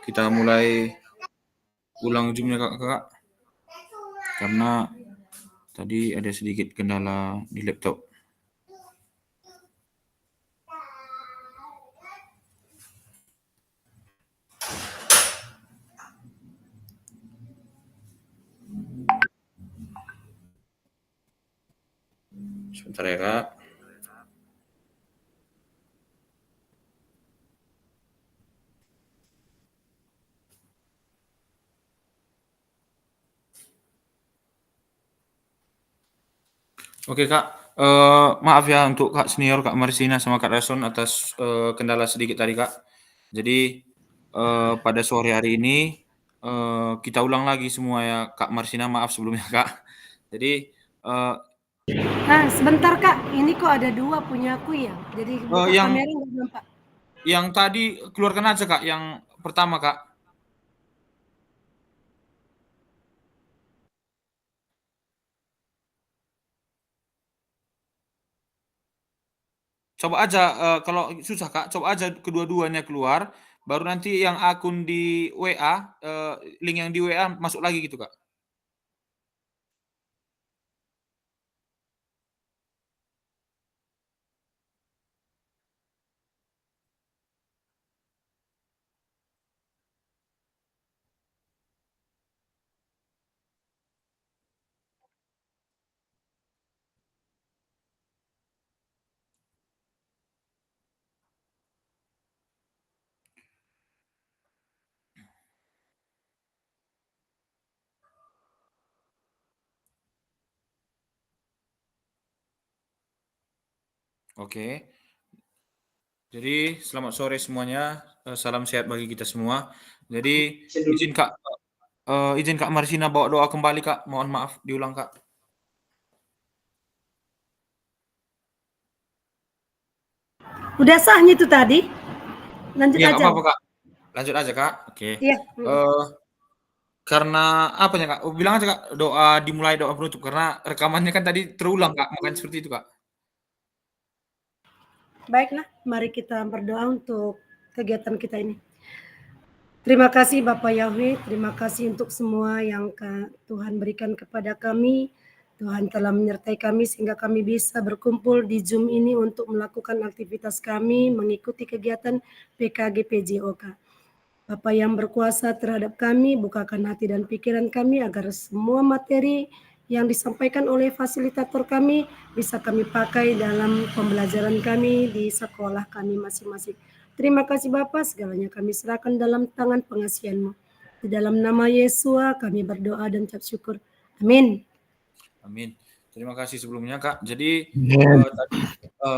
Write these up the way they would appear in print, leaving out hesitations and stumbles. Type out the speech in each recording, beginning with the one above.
kita mulai ulang Zoom-nya Kakak, karena tadi ada sedikit kendala di laptop. Sebentar ya Kak. Oke Kak, maaf ya untuk Kak Senior, Kak Marsina, sama Kak Rason atas kendala sedikit tadi Kak. Jadi pada sore hari ini kita ulang lagi semua ya Kak Marsina, maaf sebelumnya Kak. Jadi Sebentar Kak, ini kok ada 2 punya aku ya? Jadi buka yang kamera nggak nampak. yang tadi keluarkan aja Kak, yang pertama Kak. Coba aja kalau susah Kak, coba aja kedua-duanya keluar, baru nanti yang akun di WA, link yang di WA masuk lagi gitu Kak. Oke. Jadi selamat sore semuanya, salam sehat bagi kita semua. Jadi izin Kak Marsina bawa doa kembali Kak, mohon maaf diulang Kak. Udah sahnya itu tadi? Lanjut Iya nggak aja? apa-apa Kak, lanjut aja Kak, oke. Iya, Eee, karena apanya Kak, bilang aja Kak, doa dimulai, doa penutup, karena rekamannya kan tadi terulang Kak, makanya seperti itu Kak. baiklah mari kita berdoa untuk kegiatan kita ini. Terima kasih Bapak Yahweh, terima kasih untuk semua yang Tuhan berikan kepada kami. Tuhan telah menyertai kami sehingga kami bisa berkumpul di Zoom ini untuk melakukan aktivitas kami mengikuti kegiatan PKG PJOK. Bapa yang berkuasa terhadap kami, bukakan hati dan pikiran kami agar semua materi yang disampaikan oleh fasilitator kami bisa kami pakai dalam pembelajaran kami di sekolah kami masing-masing. Terima kasih Bapa, segalanya kami serahkan dalam tangan pengasihan-Mu. Di dalam nama Yesus kami berdoa dan ucap syukur. Amin. Amin. Terima kasih sebelumnya Kak. Jadi Amin. tadi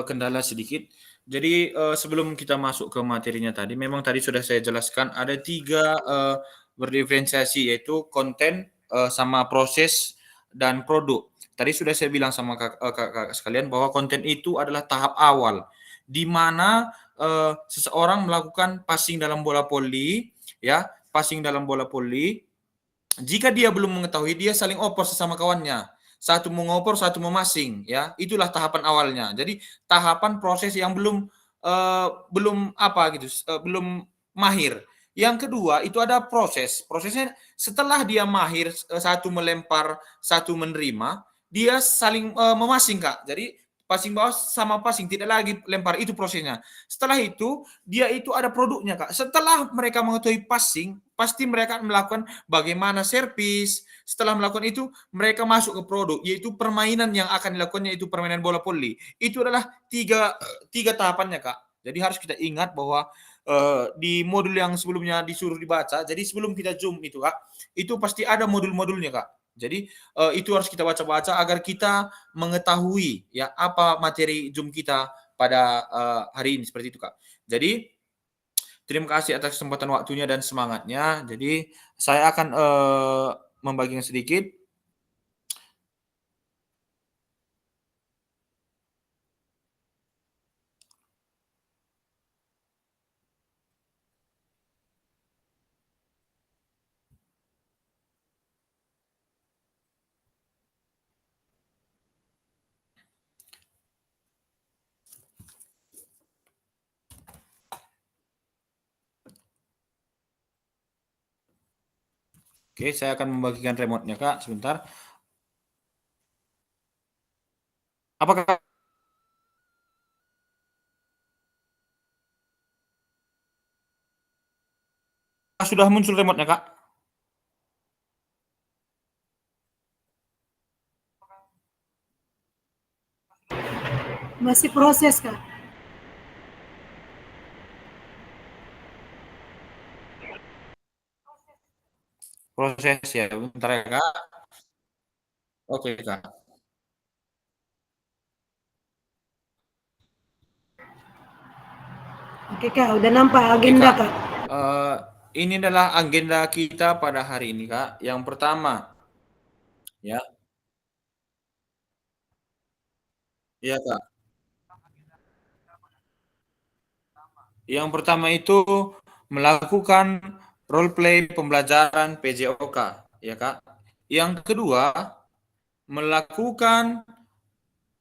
kendala sedikit. Jadi sebelum kita masuk ke materinya tadi, memang tadi sudah saya jelaskan ada 3 berdiferensiasi, yaitu konten, sama proses dan produk. Tadi sudah saya bilang sama Kakak sekalian bahwa konten itu adalah tahap awal, di mana seseorang melakukan passing dalam bola voli, ya, passing dalam bola voli. Jika dia belum mengetahui, dia saling oper sesama kawannya. Satu mengoper, satu memasing, ya. Itulah tahapan awalnya. Jadi tahapan proses yang belum apa gitu, belum mahir. Yang kedua itu ada proses. Prosesnya setelah dia mahir, satu melempar, satu menerima, dia saling memasing Kak. Jadi passing bawah sama passing, tidak lagi lempar, itu prosesnya. Setelah itu dia itu ada produknya Kak. Setelah mereka mengetahui passing, pasti mereka akan melakukan bagaimana servis. Setelah melakukan itu, mereka masuk ke produk, yaitu permainan yang akan dilakukannya, itu permainan bola voli. Itu adalah tiga tahapannya Kak. Jadi harus kita ingat bahwa di modul yang sebelumnya disuruh dibaca, jadi sebelum kita Zoom itu Kak, itu pasti ada modul-modulnya Kak. Jadi itu harus kita baca-baca agar kita mengetahui ya apa materi Zoom kita pada hari ini, seperti itu Kak. Jadi terima kasih atas kesempatan waktunya dan semangatnya. Jadi saya akan membaginya sedikit. Oke, saya akan membagikan remote-nya, Kak, sebentar. Apakah sudah muncul remote-nya, Kak? Masih proses, Kak. Proses ya, bentar ya, Kak. Oke, Kak. Oke, Kak, udah nampak Oke, agenda, Kak. Kak. Ini adalah agenda kita pada hari ini, Kak. Yang pertama, ya, iya, Kak. Yang pertama itu melakukan role play pembelajaran PJOK, ya, Kak. Yang kedua, melakukan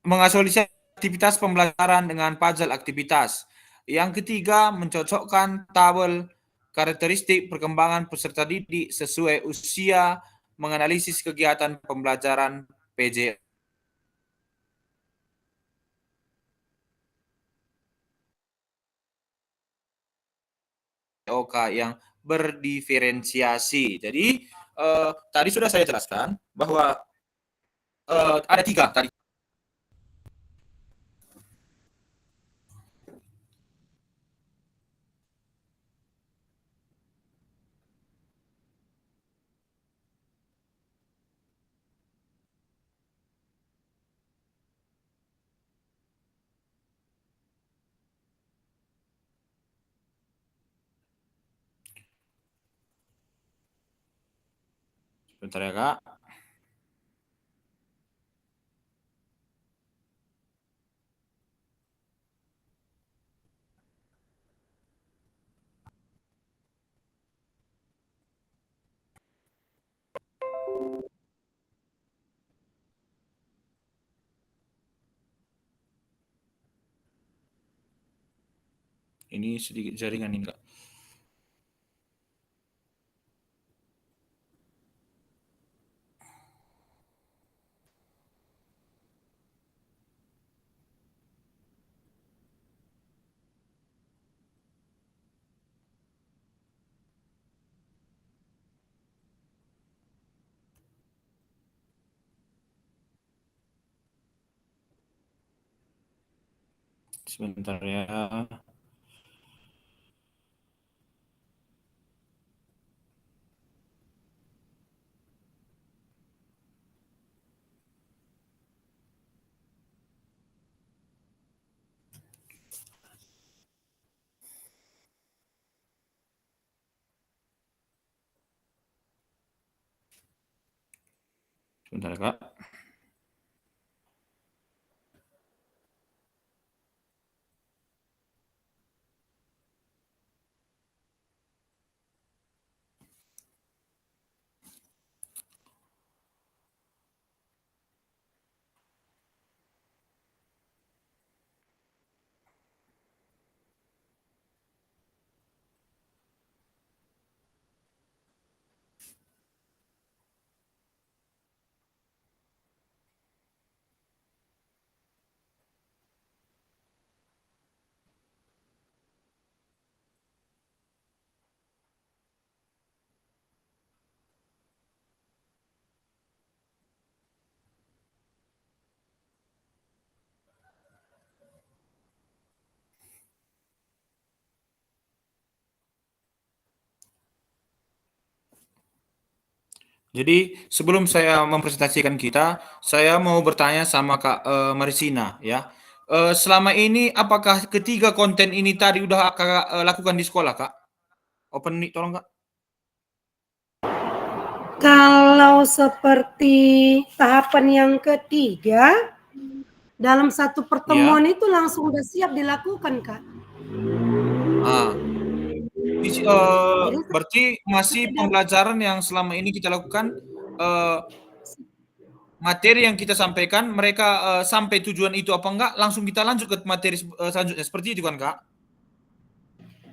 mengasosiasikan aktivitas pembelajaran dengan puzzle aktivitas. Yang ketiga, mencocokkan tabel karakteristik perkembangan peserta didik sesuai usia, menganalisis kegiatan pembelajaran PJOK yang berdiferensiasi. Jadi, tadi sudah saya jelaskan bahwa ada 3 tadi. Bentar ya, Kak. Ini sedikit jaringan ini, Kak. Sebentar ya. Sebentar ya, Kak. Jadi sebelum saya mempresentasikan kita, saya mau bertanya sama Kak Marisina ya. Selama ini apakah ketiga konten ini tadi udah Kakak lakukan di sekolah, Kak? Open mic tolong, Kak. Kalau seperti tahapan yang ketiga, dalam satu pertemuan Ya. itu langsung udah siap dilakukan, Kak. Ah, Jadi berarti masih sekedar pembelajaran yang selama ini kita lakukan materi yang kita sampaikan mereka sampai tujuan itu apa enggak langsung kita lanjut ke materi selanjutnya seperti itu kan, Kak?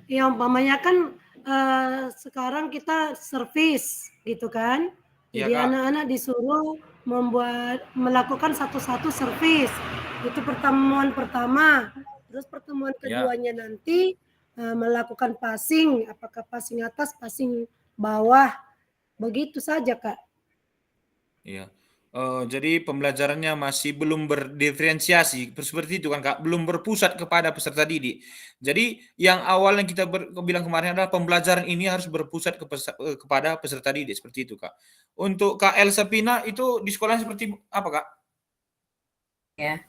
ya umpamanya kan sekarang kita servis gitu kan. Iya, Jadi Kak. anak-anak disuruh melakukan satu-satu servis. Itu pertemuan pertama. Terus pertemuan Ya, keduanya nanti, melakukan passing, apakah passing atas, passing bawah, begitu saja, Kak. iya. Jadi pembelajarannya masih belum berdiferensiasi, seperti itu kan, Kak? Belum berpusat kepada peserta didik. Jadi yang awalnya kita bilang kemarin adalah pembelajaran ini harus berpusat kepada peserta didik, seperti itu, Kak. Untuk Kak Elsa Pina itu di sekolah seperti apa, Kak? Ya,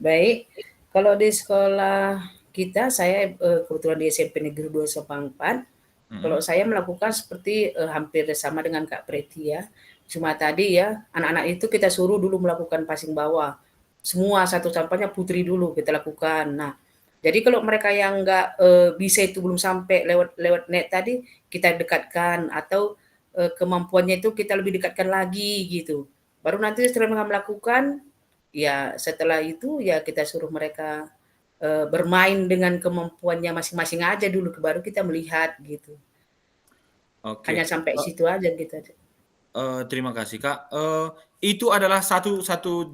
baik. Kalau di sekolah kita, saya kebetulan di SMP Negeri 2 Sepangpat. Kalau saya melakukan seperti hampir sama dengan Kak Preti ya. Cuma tadi ya, anak-anak itu kita suruh dulu melakukan passing bawah. Semua satu sampahnya putri dulu kita lakukan. Nah, jadi kalau mereka yang nggak bisa itu belum sampai lewat net tadi, kita dekatkan atau kemampuannya itu kita lebih dekatkan lagi gitu. Baru nanti setelah mereka melakukan, ya setelah itu ya kita suruh mereka bermain dengan kemampuannya masing-masing aja dulu, baru kita melihat gitu. Hanya Oke. sampai situ aja gitu. Terima kasih, Kak. Itu adalah satu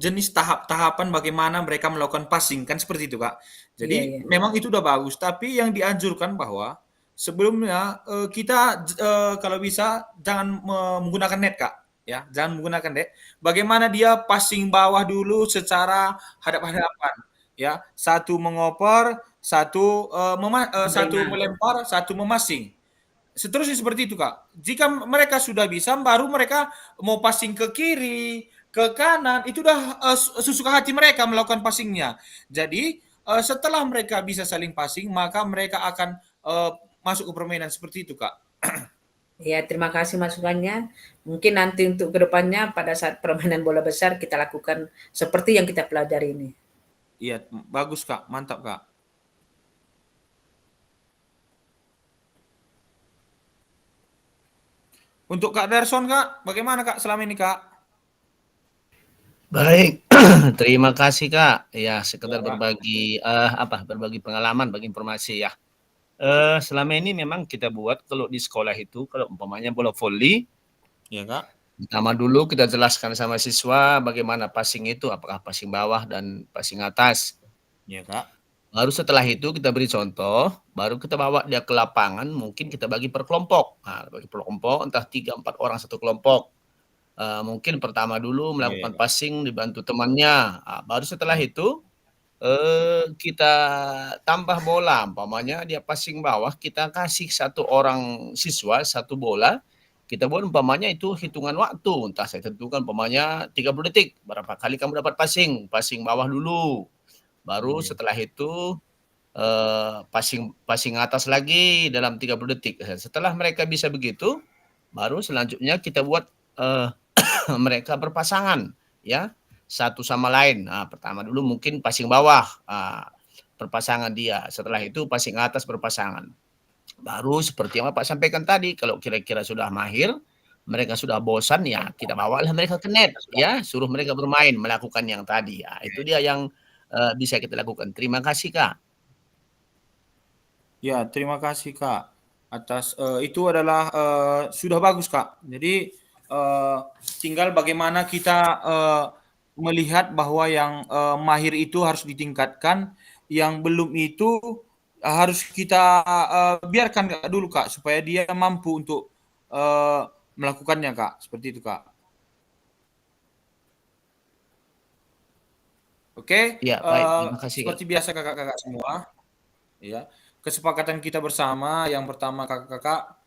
jenis tahap-tahapan bagaimana mereka melakukan passing, kan seperti itu, Kak. Iya, Jadi iya. memang itu udah bagus, tapi yang dianjurkan bahwa sebelumnya, kita kalau bisa jangan menggunakan net, Kak, ya, jangan menggunakan net. Bagaimana dia passing bawah dulu secara hadap-hadapan, ya. Satu mengoper, satu Menerima. melempar, satu memassing. Seterusnya seperti itu, Kak. Jika mereka sudah bisa, baru mereka mau passing ke kiri, ke kanan, itu udah sesuka hati mereka melakukan passingnya. Jadi setelah mereka bisa saling passing, maka mereka akan masuk ke permainan seperti itu, Kak. Ya, terima kasih masukannya. Mungkin nanti untuk kedepannya pada saat permainan bola besar kita lakukan seperti yang kita pelajari ini. Iya, bagus, Kak. Mantap, Kak. Untuk Kak Darson, Kak, bagaimana, Kak, selama ini, Kak? Baik, terima kasih Kak. Ya, sekedar Ya, Kak. berbagi pengalaman, bagi informasi ya. Selama ini memang kita buat kalau di sekolah itu, kalau umpamanya bola voli, Ya, Kak. pertama dulu kita jelaskan sama siswa bagaimana passing itu, apakah passing bawah dan passing atas. Ya, Kak. Baru setelah itu kita beri contoh, baru kita bawa dia ke lapangan, mungkin kita bagi per kelompok. Nah, bagi per kelompok, entah 3-4 orang satu kelompok. Mungkin pertama dulu melakukan Iya. passing dibantu temannya. Baru setelah Iya. itu kita tambah bola, umpamanya dia passing bawah, kita kasih satu orang siswa satu bola, kita buat umpamanya itu hitungan waktu, entah saya tentukan umpamanya 30 detik, berapa kali kamu dapat passing bawah dulu, baru Iya. setelah itu passing atas lagi dalam 30 detik. Setelah mereka bisa begitu, baru selanjutnya kita buat mereka berpasangan ya satu sama lain. Nah, pertama dulu mungkin passing bawah berpasangan dia, setelah itu passing atas berpasangan. Baru seperti yang Bapak sampaikan tadi, kalau kira-kira sudah mahir, mereka sudah bosan ya kita bawalah mereka ke net ya, suruh mereka bermain melakukan yang tadi ya. Itu dia yang bisa kita lakukan. Terima kasih Kak. Ya, terima kasih Kak atas itu adalah sudah bagus Kak. Jadi tinggal bagaimana kita melihat bahwa yang mahir itu harus ditingkatkan, yang belum itu harus kita biarkan dulu Kak supaya dia mampu untuk melakukannya Kak. Seperti itu Kak. Oke, Ya, baik. Terima kasih Kak. seperti biasa kakak-kakak semua, ya. Kesepakatan kita bersama yang pertama kakak-kakak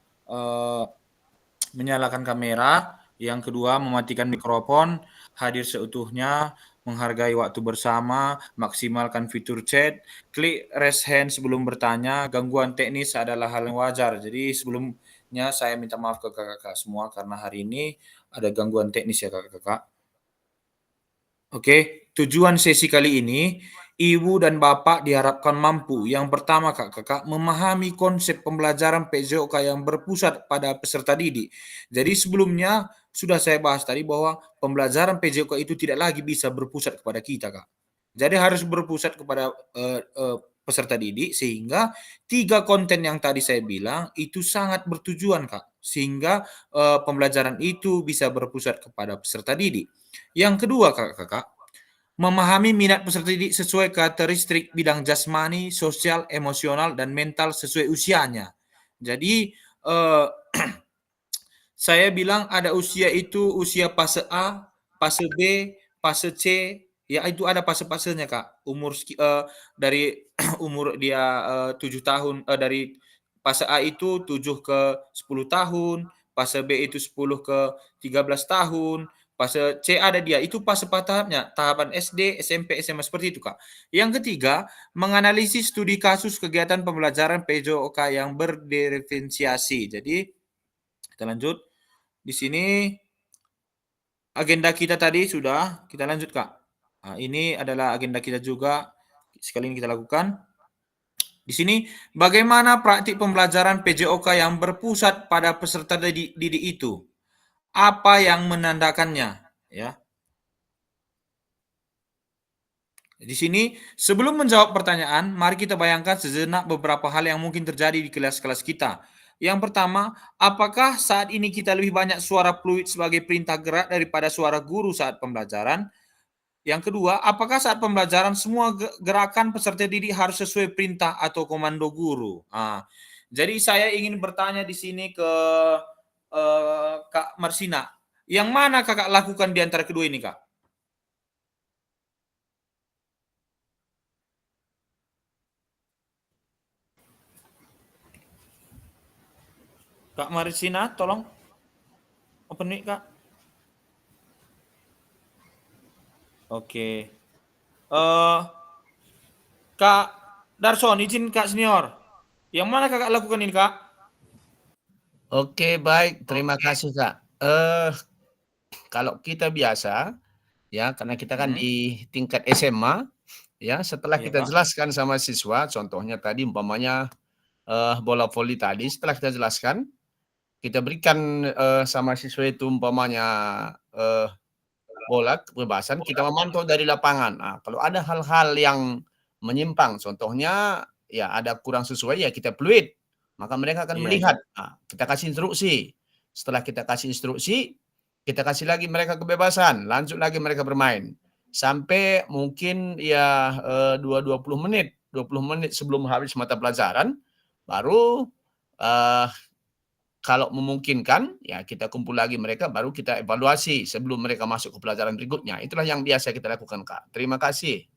menyalakan kamera, yang kedua mematikan mikrofon, hadir seutuhnya, menghargai waktu bersama, maksimalkan fitur chat, klik raise hand sebelum bertanya, gangguan teknis adalah hal yang wajar. Jadi sebelumnya saya minta maaf ke kakak-kakak semua karena hari ini ada gangguan teknis ya kakak-kakak. Oke, tujuan sesi kali ini, ibu dan bapak diharapkan mampu. Yang pertama, kakak-kakak, memahami konsep pembelajaran PJOK yang berpusat pada peserta didik. Jadi sebelumnya sudah saya bahas tadi bahwa pembelajaran PJOK itu tidak lagi bisa berpusat kepada kita, Kak. Jadi harus berpusat kepada peserta didik, sehingga 3 konten yang tadi saya bilang itu sangat bertujuan, Kak. Sehingga, pembelajaran itu bisa berpusat kepada peserta didik. Yang kedua, Kakak, memahami minat peserta didik sesuai karakteristik bidang jasmani, sosial, emosional, dan mental sesuai usianya. Jadi, saya bilang ada usia itu usia fase A, fase B, fase C, ya itu ada fase-fasenya, Kak. Dari umur dia, 7 tahun, dari fase A itu 7 ke 10 tahun, fase B itu 10 ke 13 tahun, fase C ada dia, itu fase tahapnya, tahapan SD, SMP, SMA, seperti itu, Kak. Yang ketiga, menganalisis studi kasus kegiatan pembelajaran PJOK yang berdiferensiasi. Jadi, kita lanjut. Di sini agenda kita tadi sudah, kita lanjut, Kak. Nah, ini adalah agenda kita juga, sekali ini kita lakukan. Di sini, bagaimana praktik pembelajaran PJOK yang berpusat pada peserta didik itu? Apa yang menandakannya? Ya. Di sini, sebelum menjawab pertanyaan, mari kita bayangkan sejenak beberapa hal yang mungkin terjadi di kelas-kelas kita. Yang pertama, apakah saat ini kita lebih banyak suara fluid sebagai perintah gerak daripada suara guru saat pembelajaran? Yang kedua, apakah saat pembelajaran semua gerakan peserta didik harus sesuai perintah atau komando guru? Jadi saya ingin bertanya di sini ke Kak Marsina. Yang mana Kakak lakukan di antara kedua ini, Kak? Kak Marsina, tolong open mic, Kak. Oke. Kak Darson, izin Kak Senior. Yang mana Kakak lakukan ini, Kak? Oke, baik. Terima kasih, Kak. Kalau kita biasa, ya, karena kita kan di tingkat SMA, ya, setelah Iya, kita Kak. jelaskan sama siswa, contohnya tadi umpamanya bola voli tadi, setelah kita jelaskan, kita berikan sama siswa itu umpamanya bola kebebasan, kita memantau dari lapangan. Nah, kalau ada hal-hal yang menyimpang, contohnya ya ada kurang sesuai, ya kita fluid. Maka mereka akan Iya, melihat. Nah, kita kasih instruksi. Setelah kita kasih instruksi, kita kasih lagi mereka kebebasan, lanjut lagi mereka bermain. Sampai mungkin ya 20 menit sebelum habis mata pelajaran, baru kalau memungkinkan, ya kita kumpul lagi mereka, baru kita evaluasi sebelum mereka masuk ke pelajaran berikutnya. Itulah yang biasa kita lakukan, Kak. Terima kasih.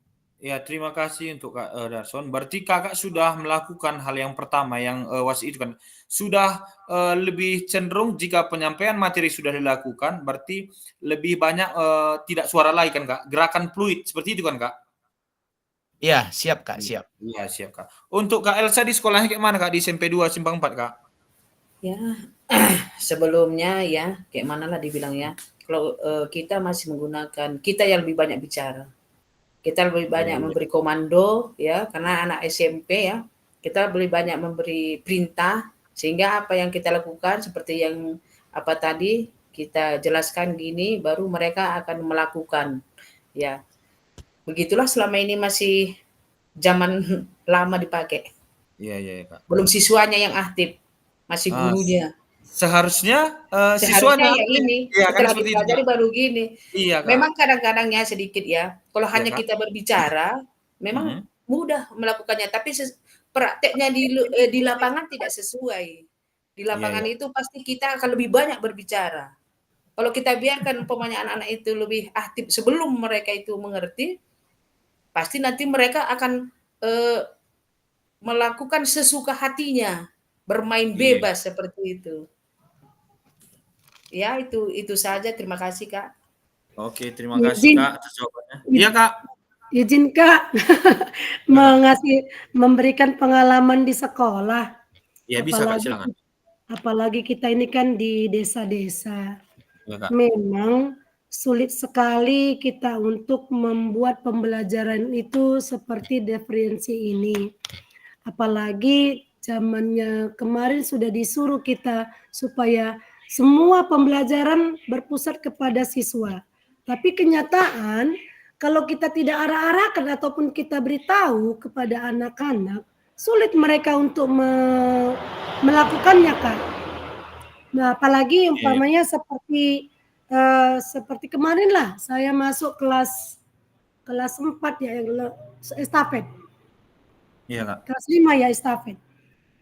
Ya, terima kasih untuk Kak Darson. Berarti Kakak sudah melakukan hal yang pertama yang WASI itu kan. Sudah lebih cenderung jika penyampaian materi sudah dilakukan, berarti lebih banyak tidak suara lagi kan, Kak? Gerakan fluid, seperti itu kan, Kak? Iya, siap, Kak, siap. Iya, siap, Kak. Untuk Kak Elsa di sekolahnya kayak mana, Kak? Di SMP 2 Simpang 4, Kak? Ya, sebelumnya ya, kayak mana lah dibilangnya, kalau kita masih menggunakan, kita yang lebih banyak bicara. Kita lebih banyak memberi komando ya, karena anak SMP ya, kita lebih banyak memberi perintah, sehingga apa yang kita lakukan seperti yang apa tadi kita jelaskan gini, baru mereka akan melakukan. Ya, begitulah selama ini masih zaman lama dipakai. Iya, Kak. Belum siswanya yang aktif, masih gurunya. Seharusnya Seharusnya siswanya ya ini, ya, kan setelah seperti itu, dipelajari Kak. baru gini. Iya, Kak. Memang kadang-kadangnya sedikit ya, kalau Iya, hanya Kak. kita berbicara, memang mudah melakukannya, tapi prakteknya di lapangan tidak sesuai. Di lapangan Iya. itu pasti kita akan lebih banyak berbicara. Kalau kita biarkan umpamanya anak-anak itu lebih aktif sebelum mereka itu mengerti, pasti nanti mereka akan melakukan sesuka hatinya, bermain bebas seperti itu. Ya, itu saja. Terima kasih, Kak. Oke, terima kasih, Kak, atas jawabannya. Iya, Kak. Izin, Kak, memberikan pengalaman di sekolah. Ya, bisa, Kak, silakan. Apalagi kita ini kan di desa-desa. Ya, Kak. Memang sulit sekali kita untuk membuat pembelajaran itu seperti diferensi ini. Apalagi zamannya kemarin sudah disuruh kita supaya semua pembelajaran berpusat kepada siswa. Tapi kenyataan kalau kita tidak arah-arahkan ataupun kita beritahu kepada anak-anak, sulit mereka untuk melakukannya, Kak. Nah, apalagi umpamanya seperti kemarin lah, saya masuk kelas 4 ya, yang estafet. Iya, Kak. Kelas 5 ya, estafet.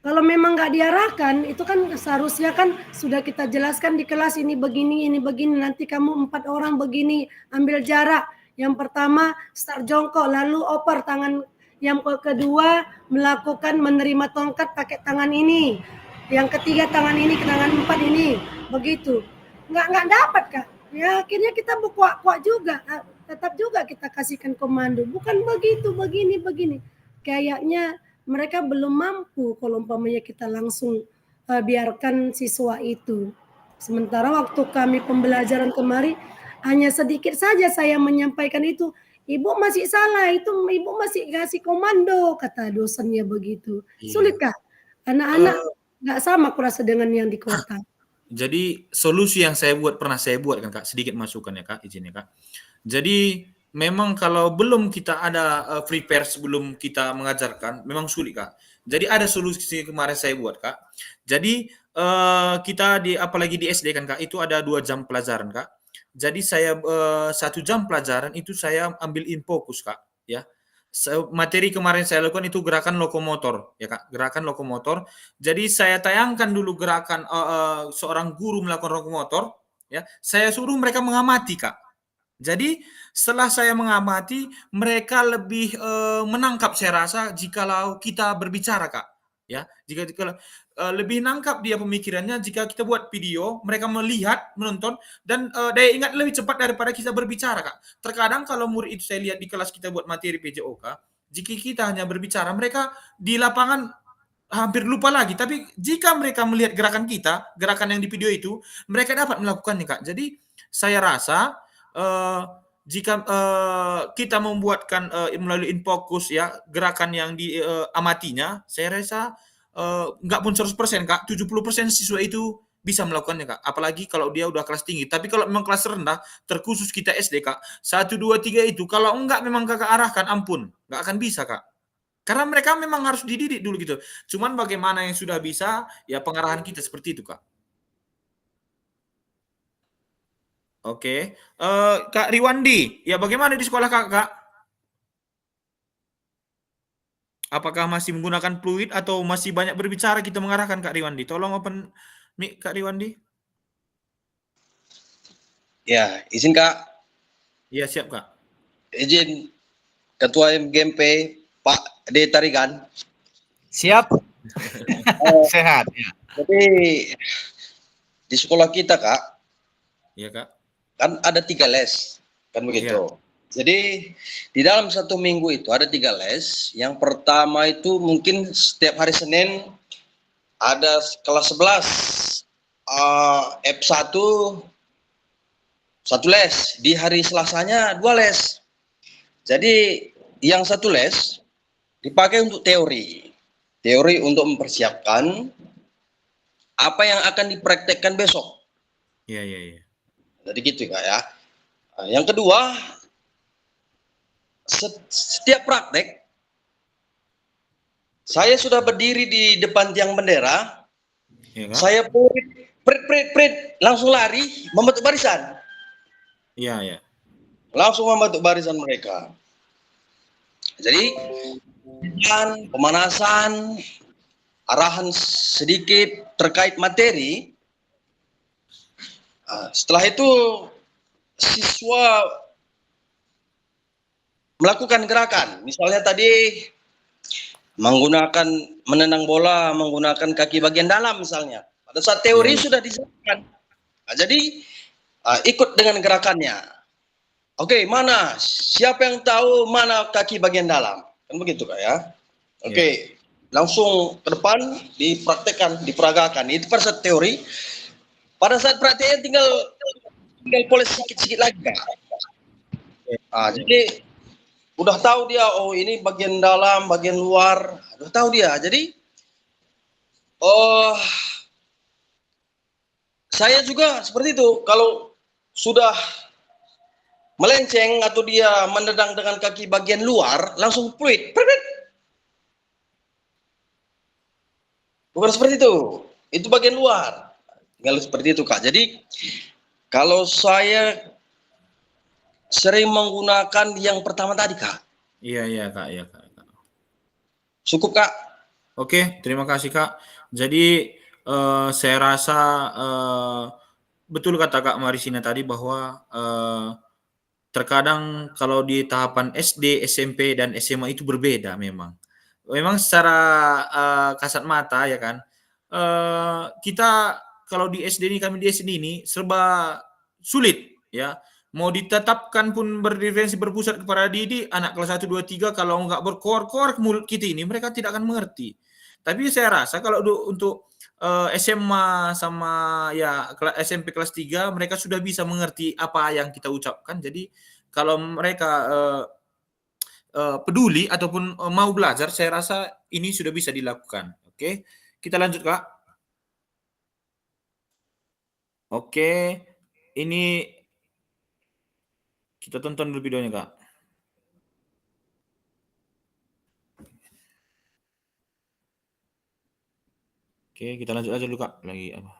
Kalau memang nggak diarahkan, itu kan seharusnya kan sudah kita jelaskan di kelas ini begini, nanti kamu 4 orang begini, ambil jarak. Yang pertama start jongkok, lalu oper tangan. Yang kedua melakukan menerima tongkat pakai tangan ini. Yang ketiga tangan ini, tangan 4 ini, begitu. Nggak dapat, Kak. Ya akhirnya kita berkuak-kuak juga, tetap juga kita kasihkan komando. Bukan begitu, begini. Kayaknya mereka belum mampu kalau umpamanya kita langsung biarkan siswa itu. Sementara waktu kami pembelajaran kemarin hanya sedikit saja saya menyampaikan itu, ibu masih salah, itu ibu masih kasih komando, kata dosennya begitu. Sulit Kak, anak-anak nggak sama kurasa dengan yang di kota. Jadi solusi yang pernah saya buat kan Kak, sedikit masukan ya Kak, izin ya Kak. Jadi memang kalau belum kita ada prepare sebelum kita mengajarkan, memang sulit Kak. Jadi ada solusi kemarin saya buat Kak. Jadi kita apalagi di SD kan Kak, itu ada 2 jam pelajaran Kak. Jadi saya 1 jam pelajaran itu saya ambil in fokus Kak, ya. Materi kemarin saya lakukan itu gerakan lokomotor ya Kak, gerakan lokomotor. Jadi saya tayangkan dulu gerakan seorang guru melakukan lokomotor, ya. Saya suruh mereka mengamati Kak. Jadi setelah saya mengamati, mereka lebih menangkap saya rasa jikalau kita berbicara Kak, ya. Jika lebih nangkap dia pemikirannya jika kita buat video, mereka melihat, menonton, dan daya ingat lebih cepat daripada kita berbicara Kak. Terkadang kalau murid itu saya lihat di kelas kita buat materi PJOK, jika kita hanya berbicara, mereka di lapangan hampir lupa lagi. Tapi jika mereka melihat gerakan kita, gerakan yang di video itu, mereka dapat melakukannya Kak. Jadi saya rasa jika kita membuatkan melalui infocus ya gerakan yang diamatinya, saya rasa nggak pun 100% Kak, 70% siswa itu bisa melakukannya Kak. Apalagi kalau dia udah kelas tinggi. Tapi kalau memang kelas rendah, terkhusus kita SD Kak, 1, 2, 3 itu kalau enggak memang Kakak arahkan, ampun, nggak akan bisa Kak. Karena mereka memang harus dididik dulu gitu. Cuman bagaimana yang sudah bisa, ya pengarahan kita seperti itu Kak. Oke, Kak Riwandi, ya bagaimana di sekolah Kak? Apakah masih menggunakan fluid atau masih banyak berbicara kita mengarahkan Kak Riwandi? Tolong open mic Kak Riwandi. Ya, izin Kak. Ya siap Kak. Izin Ketua MGMP Pak D. Tarigan. Siap. Sehat. Ya. Jadi di sekolah kita Kak, Iya Kak. kan ada 3 les, kan begitu. Iya. Jadi di dalam 1 minggu itu ada 3 les. Yang pertama itu mungkin setiap hari Senin ada kelas 11 F1 1 les. Di hari Selasanya 2 les. Jadi yang 1 les dipakai untuk teori. Teori untuk mempersiapkan apa yang akan dipraktekkan besok. Iya. Jadi gitu Kak ya. Nah, yang kedua, setiap praktek saya sudah berdiri di depan tiang bendera. Iya Kak. Saya prit langsung lari membentuk barisan. Iya. Langsung membentuk barisan mereka. Jadi pemanasan, arahan sedikit terkait materi. Setelah itu siswa melakukan gerakan. Misalnya tadi menendang bola menggunakan kaki bagian dalam misalnya. Pada saat teori sudah dijelaskan. Nah, jadi ikut dengan gerakannya. Oke, mana? Siapa yang tahu mana kaki bagian dalam? Kan begitu Kak ya. Oke, langsung ke depan dipraktekkan, diperagakan. Itu pada saat teori. Pada saat prakteknya tinggal poles sedikit-sedikit lagi Kak. Jadi udah tahu dia, oh ini bagian dalam, bagian luar, udah tahu dia. Jadi saya juga seperti itu. Kalau sudah melenceng atau dia menendang dengan kaki bagian luar, langsung fluid. Bukan seperti itu. Itu bagian luar. Tinggal seperti itu, Kak. Jadi kalau saya sering menggunakan yang pertama tadi, Kak. Iya Kak, iya Kak. Cukup, Kak. Oke, terima kasih Kak. Jadi saya rasa betul kata Kak Marisina tadi bahwa terkadang kalau di tahapan SD, SMP, dan SMA itu berbeda memang. Memang secara kasat mata ya kan, kita kalau di SD ini, kami di SD ini serba sulit ya. Mau ditetapkan pun berdiferensi berpusat kepada didik, anak kelas 1, 2, 3 kalau nggak berkoar-koar mulut kita ini, mereka tidak akan mengerti. Tapi saya rasa kalau untuk SMA sama ya SMP kelas 3 mereka sudah bisa mengerti apa yang kita ucapkan. Jadi kalau mereka peduli ataupun mau belajar, saya rasa ini sudah bisa dilakukan. Oke, kita lanjut Kak. Oke, ini kita tonton dulu videonya Kak. Oke, kita lanjut aja dulu Kak. Lagi apa?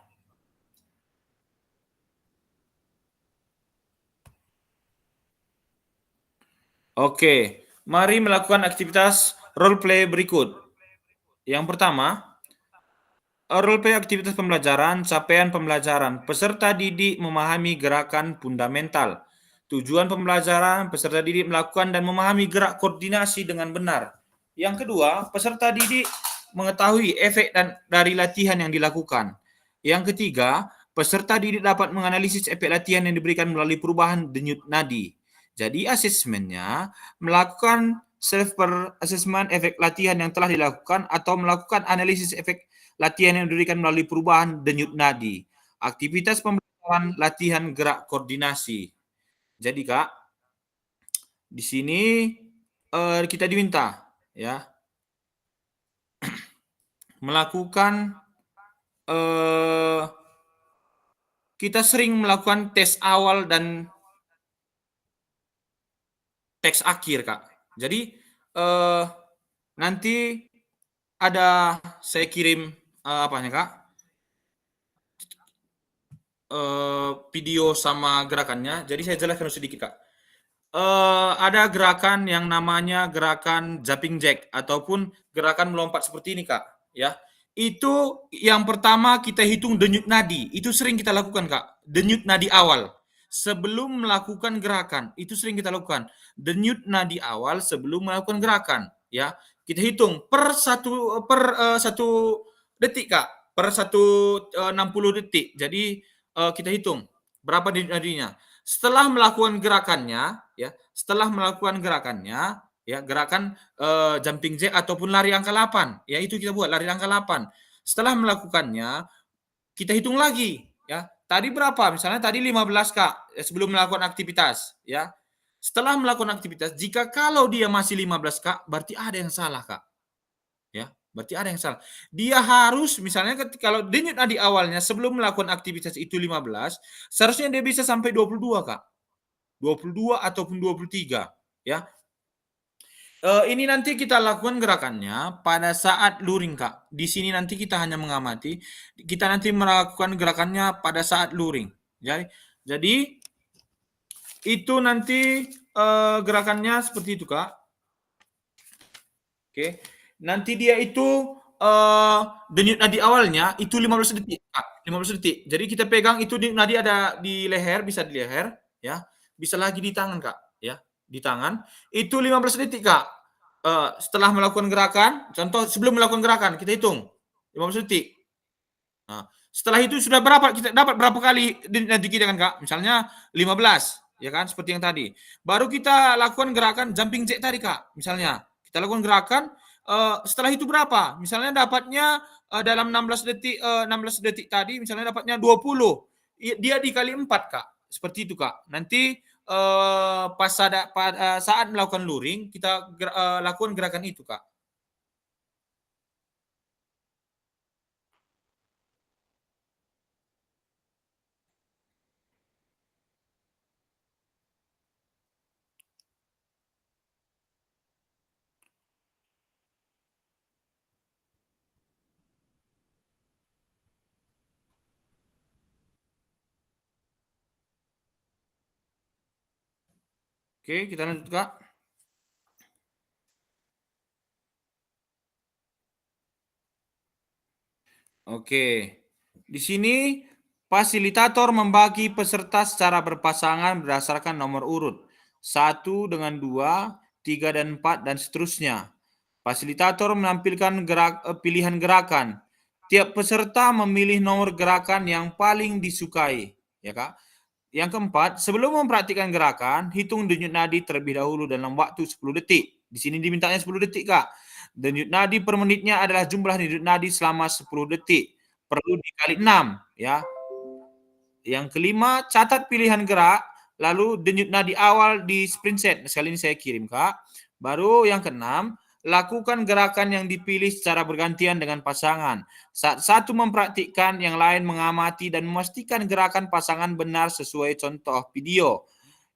Oke, mari melakukan aktivitas role play berikut. Yang pertama, role play aktivitas pembelajaran, capaian pembelajaran. Peserta didik memahami gerakan fundamental. Tujuan pembelajaran, peserta didik melakukan dan memahami gerak koordinasi dengan benar. Yang kedua, peserta didik mengetahui efek dari latihan yang dilakukan. Yang ketiga, peserta didik dapat menganalisis efek latihan yang diberikan melalui perubahan denyut nadi. Jadi asesmennya melakukan self-assessment efek latihan yang telah dilakukan atau melakukan analisis efek latihan yang diberikan melalui perubahan denyut nadi. Aktivitas pembelajaran latihan gerak koordinasi. Jadi Kak, di sini kita diminta ya melakukan kita sering melakukan tes awal dan tes akhir Kak. Jadi nanti ada saya kirim apanya Kak? Video sama gerakannya. Jadi saya jelaskan sedikit Kak. Ada gerakan yang namanya gerakan jumping jack ataupun gerakan melompat seperti ini Kak, ya. Itu yang pertama kita hitung denyut nadi, itu sering kita lakukan Kak. Denyut nadi awal sebelum melakukan gerakan, itu sering kita lakukan. Denyut nadi awal sebelum melakukan gerakan, ya. Kita hitung per satu detik Kak, per 60 detik. Jadi kita hitung berapa denyut nadinya. Setelah melakukan gerakannya, ya gerakan jumping jack ataupun lari angka 8, ya itu kita buat lari angka 8. Setelah melakukannya, kita hitung lagi, ya. Tadi berapa? Misalnya tadi 15 Kak, sebelum melakukan aktivitas, ya. Setelah melakukan aktivitas, jika kalau dia masih 15 Kak, berarti ada yang salah Kak. Ya, berarti ada yang salah. Dia harus misalnya kalau denyut nadi awalnya sebelum melakukan aktivitas itu 15, seharusnya dia bisa sampai 22 Kak. 22 ataupun 23 ya. Ini nanti kita lakukan gerakannya pada saat luring Kak. Di sini nanti kita hanya mengamati, kita nanti melakukan gerakannya pada saat luring. Jadi itu nanti gerakannya seperti itu Kak. Oke. Nanti dia itu denyut nadi awalnya itu 15 detik Kak. 15 detik. Jadi kita pegang itu denyut nadi ada di leher, bisa di leher ya. Bisa lagi di tangan Kak, ya. Di tangan itu 15 detik Kak. Setelah melakukan gerakan, contoh sebelum melakukan gerakan kita hitung 15 detik. Nah, setelah itu sudah berapa kita dapat berapa kali nanti kita kan Kak? Misalnya 15, ya kan seperti yang tadi. Baru kita lakukan gerakan jumping jack tadi Kak. Misalnya kita lakukan gerakan setelah itu berapa? Misalnya dapatnya dalam 16 detik 16 detik tadi misalnya dapatnya 20. Dia dikali 4 Kak. Seperti itu Kak. Nanti pada saat melakukan luring kita lakukan gerakan itu Kak. Oke, kita lanjut, Kak. Oke. Di sini fasilitator membagi peserta secara berpasangan berdasarkan nomor urut. 1 dengan 2, 3 dan 4 dan seterusnya. Fasilitator menampilkan pilihan gerakan. Tiap peserta memilih nomor gerakan yang paling disukai, ya Kak. Yang keempat, sebelum mempraktikkan gerakan, hitung denyut nadi terlebih dahulu dalam waktu 10 detik. Di sini dimintanya 10 detik, Kak. Denyut nadi per menitnya adalah jumlah denyut nadi selama 10 detik. Perlu dikali 6, ya. Yang kelima, catat pilihan gerak, lalu denyut nadi awal di sprint set. Sekali ini saya kirim, Kak. Baru yang keenam, lakukan gerakan yang dipilih secara bergantian dengan pasangan. Saat satu mempraktikkan, yang lain mengamati dan memastikan gerakan pasangan benar sesuai contoh video.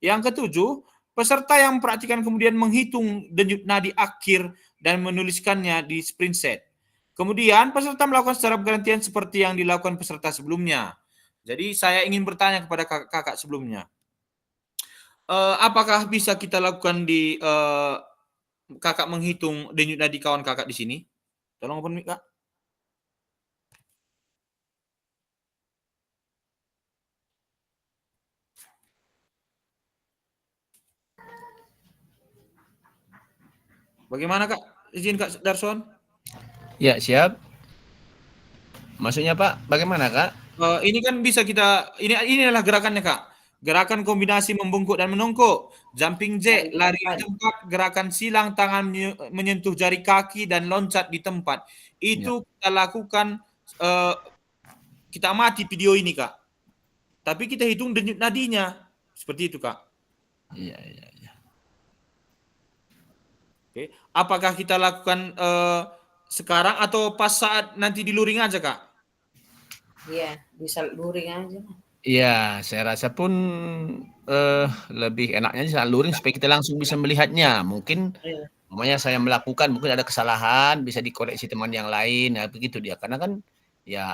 Yang ketujuh, peserta yang mempraktikkan kemudian menghitung denyut nadi akhir dan menuliskannya di sprint set. Kemudian peserta melakukan secara bergantian seperti yang dilakukan peserta sebelumnya. Jadi saya ingin bertanya kepada kakak-kakak sebelumnya. Apakah bisa kita lakukan di kakak menghitung denyut nadi kawan kakak di sini? Tolong open mic, Kak. Bagaimana, Kak? Izin Kak Darson. Ya, siap. Maksudnya Pak, bagaimana Kak? Ini kan bisa kita, ini adalah gerakannya, Kak. Gerakan kombinasi membungkuk dan menungkuk, jumping jack, lari di tempat, gerakan silang tangan menyentuh jari kaki dan loncat di tempat. Itu kita lakukan, kita amati video ini, Kak. Tapi kita hitung denyut nadinya. Seperti itu, Kak. Iya. Oke. Apakah kita lakukan sekarang atau pas saat nanti di luring aja, Kak? Iya, bisa luring aja. Iya, saya rasa pun lebih enaknya saat luring supaya kita langsung bisa melihatnya. Mungkin namanya saya melakukan, mungkin ada kesalahan, bisa dikoreksi teman yang lain, ya begitu dia. Karena kan ya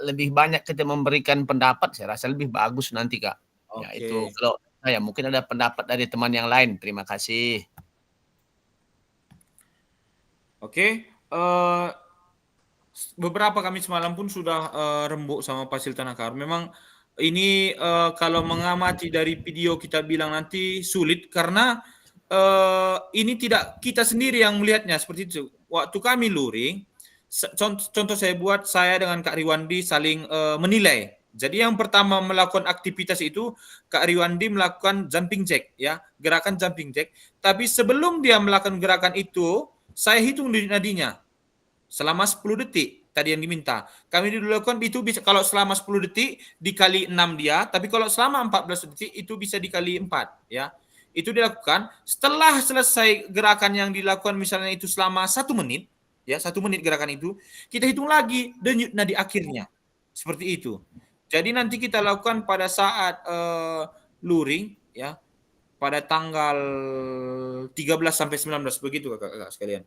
lebih banyak kita memberikan pendapat, saya rasa lebih bagus nanti, Kak. Ya itu kalau saya mungkin ada pendapat dari teman yang lain. Terima kasih. Oke. Beberapa kami semalam pun sudah rembuk sama Pasil Tanakar. Memang ini kalau mengamati dari video kita bilang nanti sulit karena ini tidak kita sendiri yang melihatnya seperti itu. Waktu kami luring, contoh saya buat, saya dengan Kak Riwandi saling menilai. Jadi yang pertama melakukan aktivitas itu Kak Riwandi melakukan jumping jack, ya, gerakan jumping jack. Tapi sebelum dia melakukan gerakan itu, saya hitung denyut nadinya selama 10 detik tadi yang diminta. Kami dilakukan itu bisa kalau selama 10 detik dikali 6 dia, tapi kalau selama 14 detik itu bisa dikali 4, ya. Itu dilakukan setelah selesai gerakan yang dilakukan misalnya itu selama 1 menit, ya, 1 menit gerakan itu, kita hitung lagi denyut nadi akhirnya. Seperti itu. Jadi nanti kita lakukan pada saat luring, ya, pada tanggal 13 sampai 19 begitu Kakak-kakak sekalian.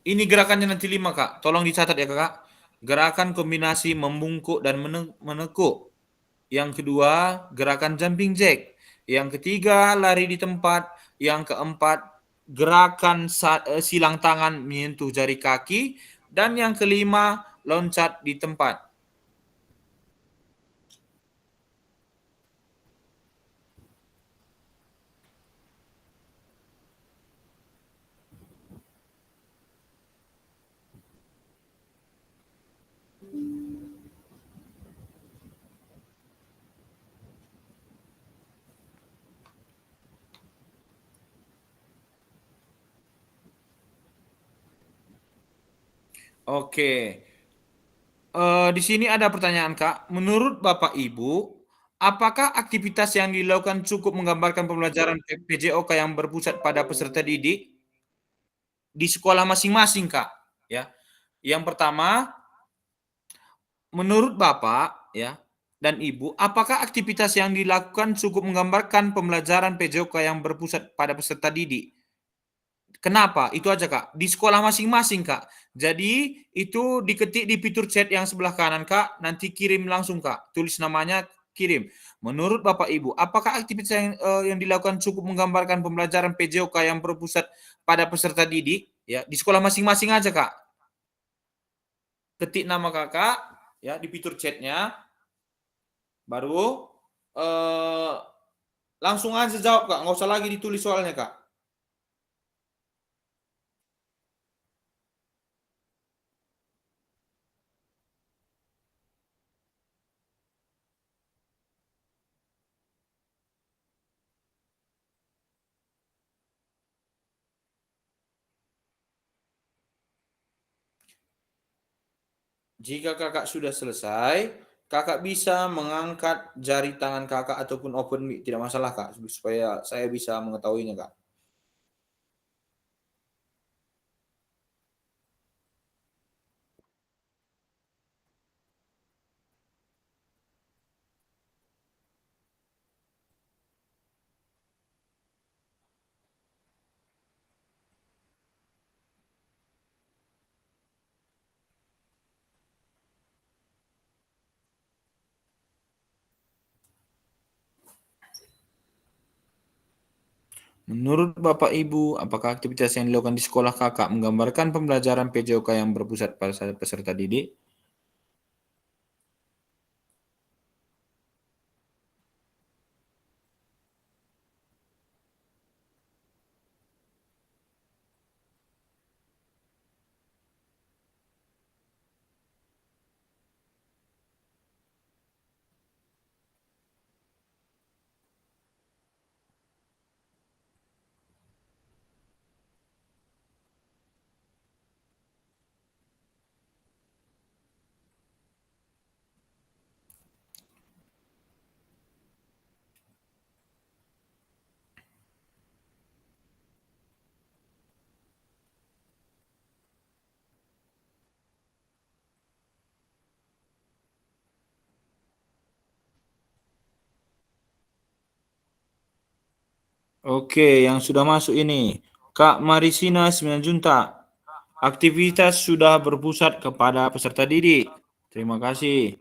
Ini gerakannya nanti 5, Kak. Tolong dicatat ya, Kakak. Gerakan kombinasi membungkuk dan menekuk. Yang kedua, gerakan jumping jack. Yang ketiga, lari di tempat. Yang keempat, gerakan silang tangan menyentuh jari kaki. Dan yang kelima, loncat di tempat. Oke. Di sini ada pertanyaan, Kak. Menurut Bapak Ibu, apakah aktivitas yang dilakukan cukup menggambarkan pembelajaran PJOK yang berpusat pada peserta didik di sekolah masing-masing, Kak? Ya. Yang pertama, menurut Bapak, ya, dan Ibu, apakah aktivitas yang dilakukan cukup menggambarkan pembelajaran PJOK yang berpusat pada peserta didik Kenapa? Itu aja, Kak. Di sekolah masing-masing, Kak. Jadi itu diketik di fitur chat yang sebelah kanan, Kak. Nanti kirim langsung, Kak. Tulis namanya, kirim. Menurut Bapak Ibu, apakah aktivitas yang dilakukan cukup menggambarkan pembelajaran PJOK yang berpusat pada peserta didik? Ya, di sekolah masing-masing aja, Kak. Ketik nama Kakak ya di fitur chatnya, baru langsung aja jawab, Kak. Nggak usah lagi ditulis soalnya, Kak. Jika Kakak sudah selesai, Kakak bisa mengangkat jari tangan Kakak ataupun open mic, tidak masalah, Kak, supaya saya bisa mengetahuinya, Kak. Menurut Bapak Ibu, apakah aktivitas yang dilakukan di sekolah Kakak menggambarkan pembelajaran PJOK yang berpusat pada peserta didik? Oke, yang sudah masuk ini. Kak Marisina 9 Junta. Aktivitas sudah berpusat kepada peserta didik. Terima kasih.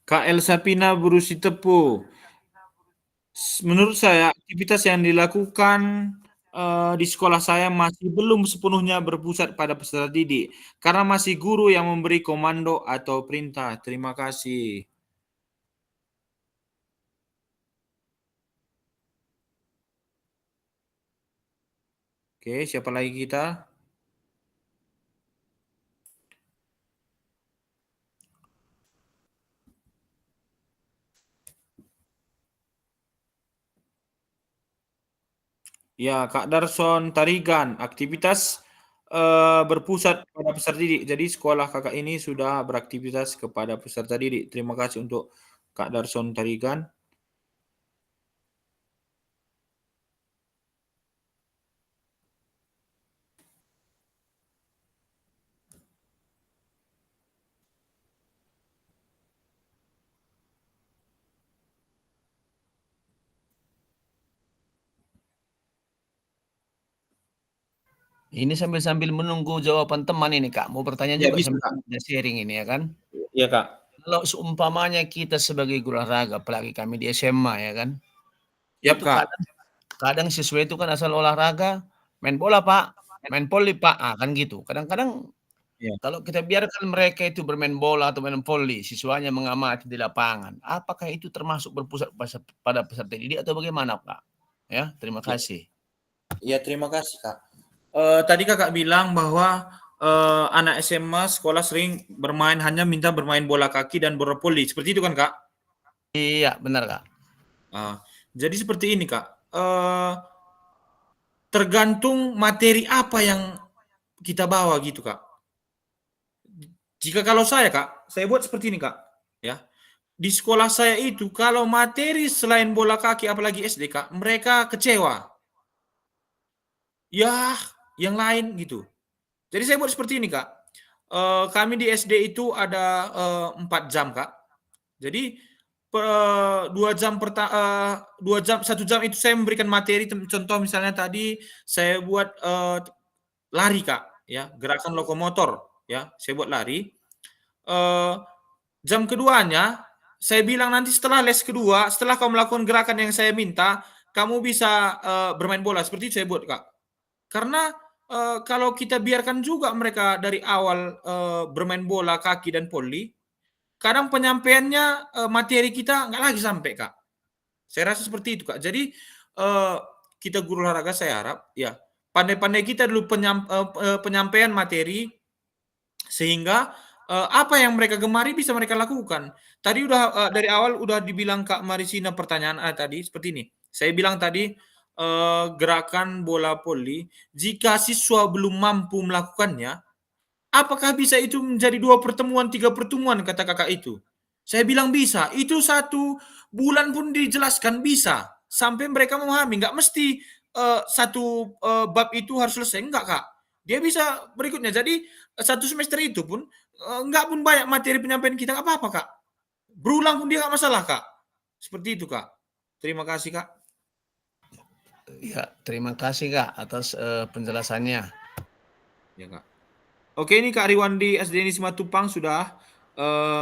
Kak Elsapina Burusi Tepu. Menurut saya, aktivitas yang dilakukan di sekolah saya masih belum sepenuhnya berpusat pada peserta didik, karena masih guru yang memberi komando atau perintah. Terima kasih. Oke, siapa lagi kita? Ya, Kak Darson Tarigan, aktivitas berpusat pada peserta didik. Jadi sekolah Kakak ini sudah beraktivitas kepada peserta didik. Terima kasih untuk Kak Darson Tarigan. Ini sambil-sambil menunggu jawaban teman ini, Kak. Mau bertanya Ya, juga bisa, sambil Kak. kita sharing ini ya kan. Iya, Kak. Kalau seumpamanya kita sebagai guru olahraga, apalagi kami di SMA ya kan, Yap, itu Kak. kadang siswa itu kan asal olahraga, main bola Pak, main voli Pak, kan gitu. Kadang-kadang Ya. kalau kita biarkan mereka itu bermain bola atau main voli, siswanya mengamati di lapangan, apakah itu termasuk berpusat pada peserta didik atau bagaimana Pak? Ya, terima kasih. Ya, terima kasih, Kak. Tadi Kakak bilang bahwa anak SMA sekolah sering hanya minta bermain bola kaki dan bola voli. Seperti itu kan, Kak? Iya, benar Kak. Jadi seperti ini, Kak. tergantung materi apa yang kita bawa gitu, Kak. Jika kalau saya, Kak, saya buat seperti ini, Kak, ya. Di sekolah saya itu kalau materi selain bola kaki apalagi SD, Kak, mereka kecewa. Ya, yang lain gitu. Jadi saya buat seperti ini, Kak. Kami di SD itu ada 4 jam, Kak. Jadi 2 jam 1 jam itu saya memberikan materi, contoh misalnya tadi saya buat lari, Kak, ya, gerakan lokomotor, ya, saya buat lari. Jam keduanya saya bilang nanti setelah les kedua, setelah kamu melakukan gerakan yang saya minta, kamu bisa bermain bola. Seperti itu saya buat, Kak. Karena kalau kita biarkan juga mereka dari awal bermain bola kaki dan voli, kadang penyampaiannya materi kita nggak lagi sampai, Kak. Saya rasa seperti itu, Kak. Jadi kita guru olahraga saya harap ya pandai-pandai kita dulu penyampaian materi sehingga apa yang mereka gemari bisa mereka lakukan. Tadi udah dari awal udah dibilang Kak Marisina pertanyaan tadi seperti ini. Saya bilang tadi gerakan bola voli, jika siswa belum mampu melakukannya, apakah bisa itu menjadi 2 pertemuan, 3 pertemuan kata Kakak itu? Saya bilang bisa. Itu 1 bulan pun dijelaskan bisa. Sampai mereka memahami. Nggak mesti 1 bab itu harus selesai. Enggak, Kak. Dia bisa berikutnya. Jadi 1 semester itu pun nggak pun banyak materi penyampaian kita, nggak apa-apa, Kak. Berulang pun dia nggak masalah, Kak. Seperti itu, Kak. Terima kasih, Kak. Ya, terima kasih Kak atas penjelasannya. Ya, Kak. Oke, ini Kak Riwandi SDN Simatupang sudah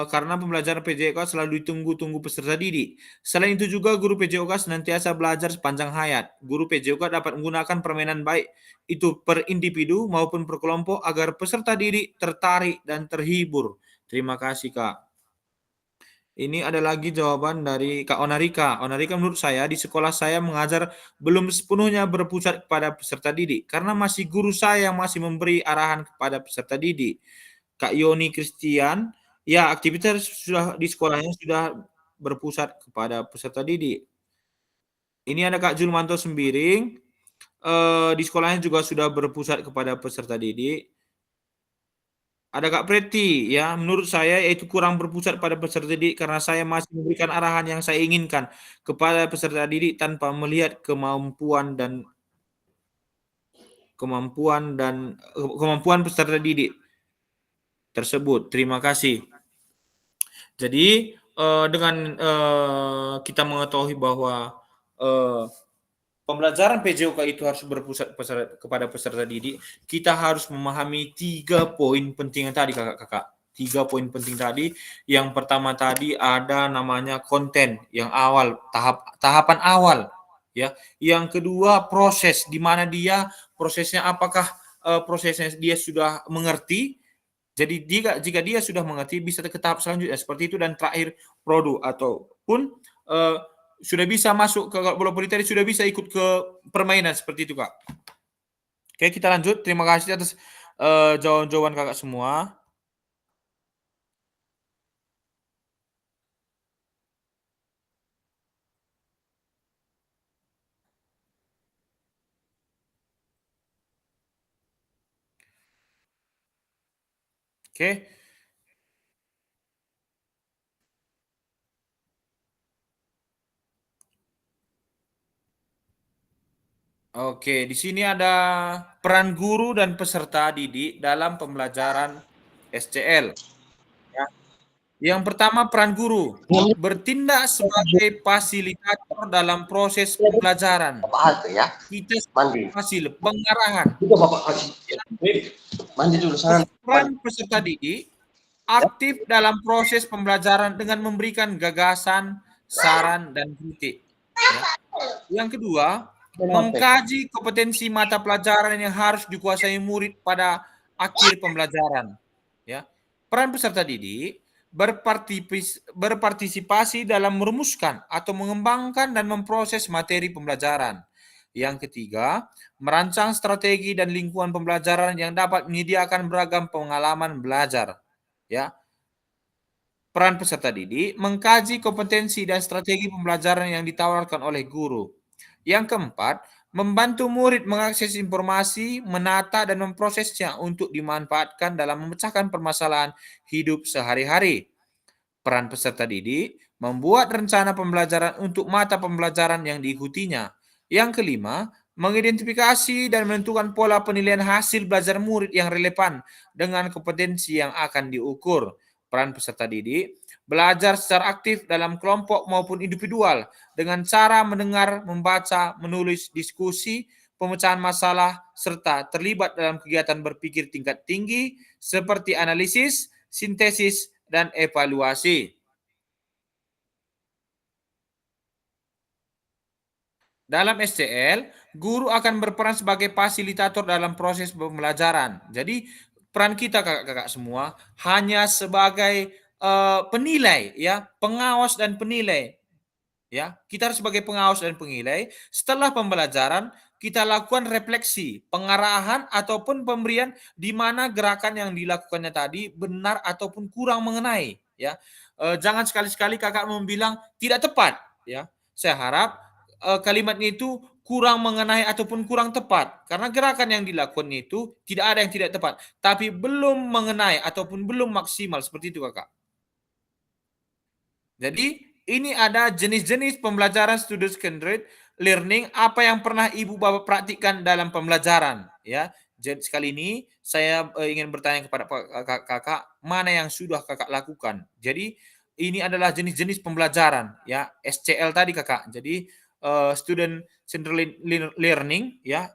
karena pembelajaran PJOK selalu ditunggu-tunggu peserta didik. Selain itu juga guru PJOK senantiasa belajar sepanjang hayat. Guru PJOK dapat menggunakan permainan baik itu per individu maupun per kelompok agar peserta didik tertarik dan terhibur. Terima kasih, Kak. Ini ada lagi jawaban dari Kak Onarika. Onarika menurut saya di sekolah saya mengajar belum sepenuhnya berpusat kepada peserta didik karena masih guru saya yang masih memberi arahan kepada peserta didik. Kak Yoni Christian, ya aktivitas sudah di sekolahnya sudah berpusat kepada peserta didik. Ini ada Kak Julmanto Sembiring, di sekolahnya juga sudah berpusat kepada peserta didik. Ada Kak Preti, ya menurut saya yaitu kurang berpusat pada peserta didik karena saya masih memberikan arahan yang saya inginkan kepada peserta didik tanpa melihat kemampuan peserta didik tersebut. Terima kasih. Jadi dengan kita mengetahui bahwa pembelajaran PJOK itu harus berpusat kepada peserta didik, kita harus memahami 3 poin penting yang tadi kakak-kakak. 3 poin penting tadi. Yang pertama tadi ada namanya konten yang awal, tahapan awal, ya. Yang kedua proses, di mana dia prosesnya apakah prosesnya dia sudah mengerti. Jadi jika dia sudah mengerti bisa ke tahap selanjutnya seperti itu, dan terakhir produk ataupun sudah bisa masuk ke bola voli tadi, sudah bisa ikut ke permainan seperti itu, Kak. Oke, kita lanjut. Terima kasih atas jawaban kakak semua. Oke. Oke, di sini ada peran guru dan peserta didik dalam pembelajaran SCL. Ya. Yang pertama peran guru, bertindak sebagai fasilitator dalam proses pembelajaran. Kita fasil pengarahan. Peran peserta didik aktif dalam proses pembelajaran dengan memberikan gagasan, saran, dan kritik. Ya. Yang kedua, mengkaji kompetensi mata pelajaran yang harus dikuasai murid pada akhir pembelajaran. Ya. Peran peserta didik berpartisipasi dalam merumuskan atau mengembangkan dan memproses materi pembelajaran. Yang ketiga, merancang strategi dan lingkungan pembelajaran yang dapat menyediakan beragam pengalaman belajar. Ya. Peran peserta didik mengkaji kompetensi dan strategi pembelajaran yang ditawarkan oleh guru. Yang keempat, membantu murid mengakses informasi, menata dan memprosesnya untuk dimanfaatkan dalam memecahkan permasalahan hidup sehari-hari. Peran peserta didik membuat rencana pembelajaran untuk mata pembelajaran yang diikutinya. Yang kelima, mengidentifikasi dan menentukan pola penilaian hasil belajar murid yang relevan dengan kompetensi yang akan diukur. Peran peserta didik belajar secara aktif dalam kelompok maupun individual dengan cara mendengar, membaca, menulis, diskusi, pemecahan masalah, serta terlibat dalam kegiatan berpikir tingkat tinggi seperti analisis, sintesis, dan evaluasi. Dalam SCL, guru akan berperan sebagai fasilitator dalam proses pembelajaran. Jadi peran kita kakak-kakak semua hanya sebagai penilai, ya, pengawas dan penilai. Ya, kita harus sebagai pengawas dan penilai. Setelah pembelajaran, kita lakukan refleksi, pengarahan ataupun pemberian di mana gerakan yang dilakukannya tadi benar ataupun kurang mengenai. Ya, jangan sekali-sekali kakak membilang tidak tepat. Ya, saya harap kalimatnya itu kurang mengenai ataupun kurang tepat karena gerakan yang dilakukan itu tidak ada yang tidak tepat, tapi belum mengenai ataupun belum maksimal seperti itu kakak. Jadi ini ada jenis-jenis pembelajaran student learning apa yang pernah ibu bapak praktikkan dalam pembelajaran, ya. Jadi sekali ini saya ingin bertanya kepada kakak mana yang sudah kakak lakukan. Jadi ini adalah jenis-jenis pembelajaran, ya, SCL tadi kakak. Jadi student centered learning, ya.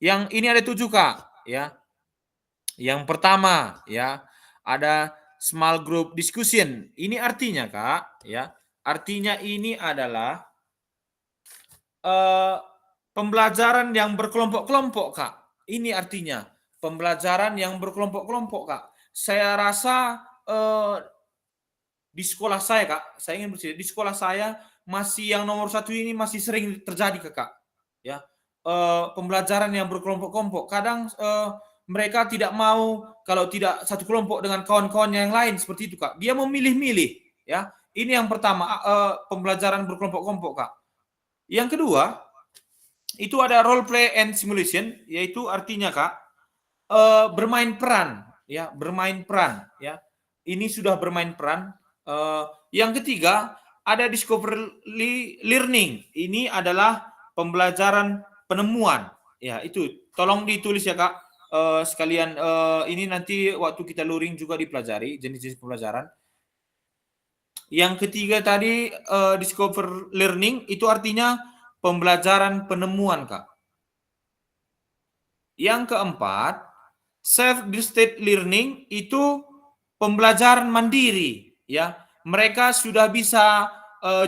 Yang ini ada 7 kak, ya. Yang pertama, ya, ada small group discussion. Ini artinya kak, ya, artinya ini adalah pembelajaran yang berkelompok-kelompok kak. Ini artinya pembelajaran yang berkelompok-kelompok kak. Saya rasa di sekolah saya kak, saya ingin bercerita di sekolah saya masih yang nomor 1 ini masih sering terjadi kakak, ya, pembelajaran yang berkelompok-kelompok. Kadang mereka tidak mau kalau tidak satu kelompok dengan kawan-kawannya yang lain seperti itu kak. Dia memilih-milih, ya. Ini yang pertama pembelajaran berkelompok-kelompok kak. Yang kedua itu ada role play and simulation, yaitu artinya kak bermain peran, ya, bermain peran, ya. Ini sudah bermain peran. Yang ketiga ada discovery learning. Ini adalah pembelajaran penemuan. Ya, itu tolong ditulis ya kak sekalian. Ini nanti waktu kita luring juga dipelajari jenis-jenis pembelajaran. Yang ketiga tadi discover learning itu artinya pembelajaran penemuan kak. Yang keempat self-directed learning itu pembelajaran mandiri, ya. Mereka sudah bisa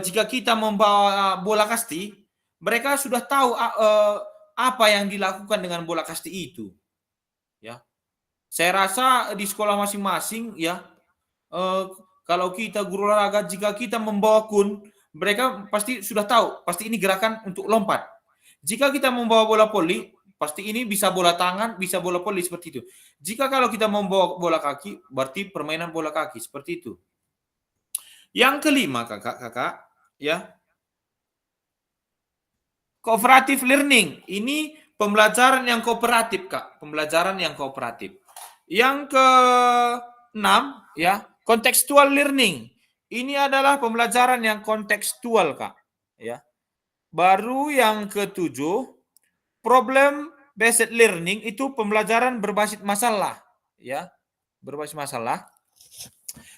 jika kita membawa bola kasti, mereka sudah tahu apa yang dilakukan dengan bola kasti itu, ya. Saya rasa di sekolah masing-masing, ya, kalau kita guru olahraga jika kita membawa kun, mereka pasti sudah tahu, pasti ini gerakan untuk lompat. Jika kita membawa bola voli, pasti ini bisa bola tangan, bisa bola voli seperti itu. Jika kalau kita membawa bola kaki, berarti permainan bola kaki seperti itu. Yang kelima, kakak, ya, cooperative learning. Ini pembelajaran yang kooperatif, kak. Pembelajaran yang kooperatif. Yang keenam, ya, contextual learning. Ini adalah pembelajaran yang kontekstual, kak. Ya. Baru yang ketujuh, problem based learning itu pembelajaran berbasis masalah, ya, berbasis masalah.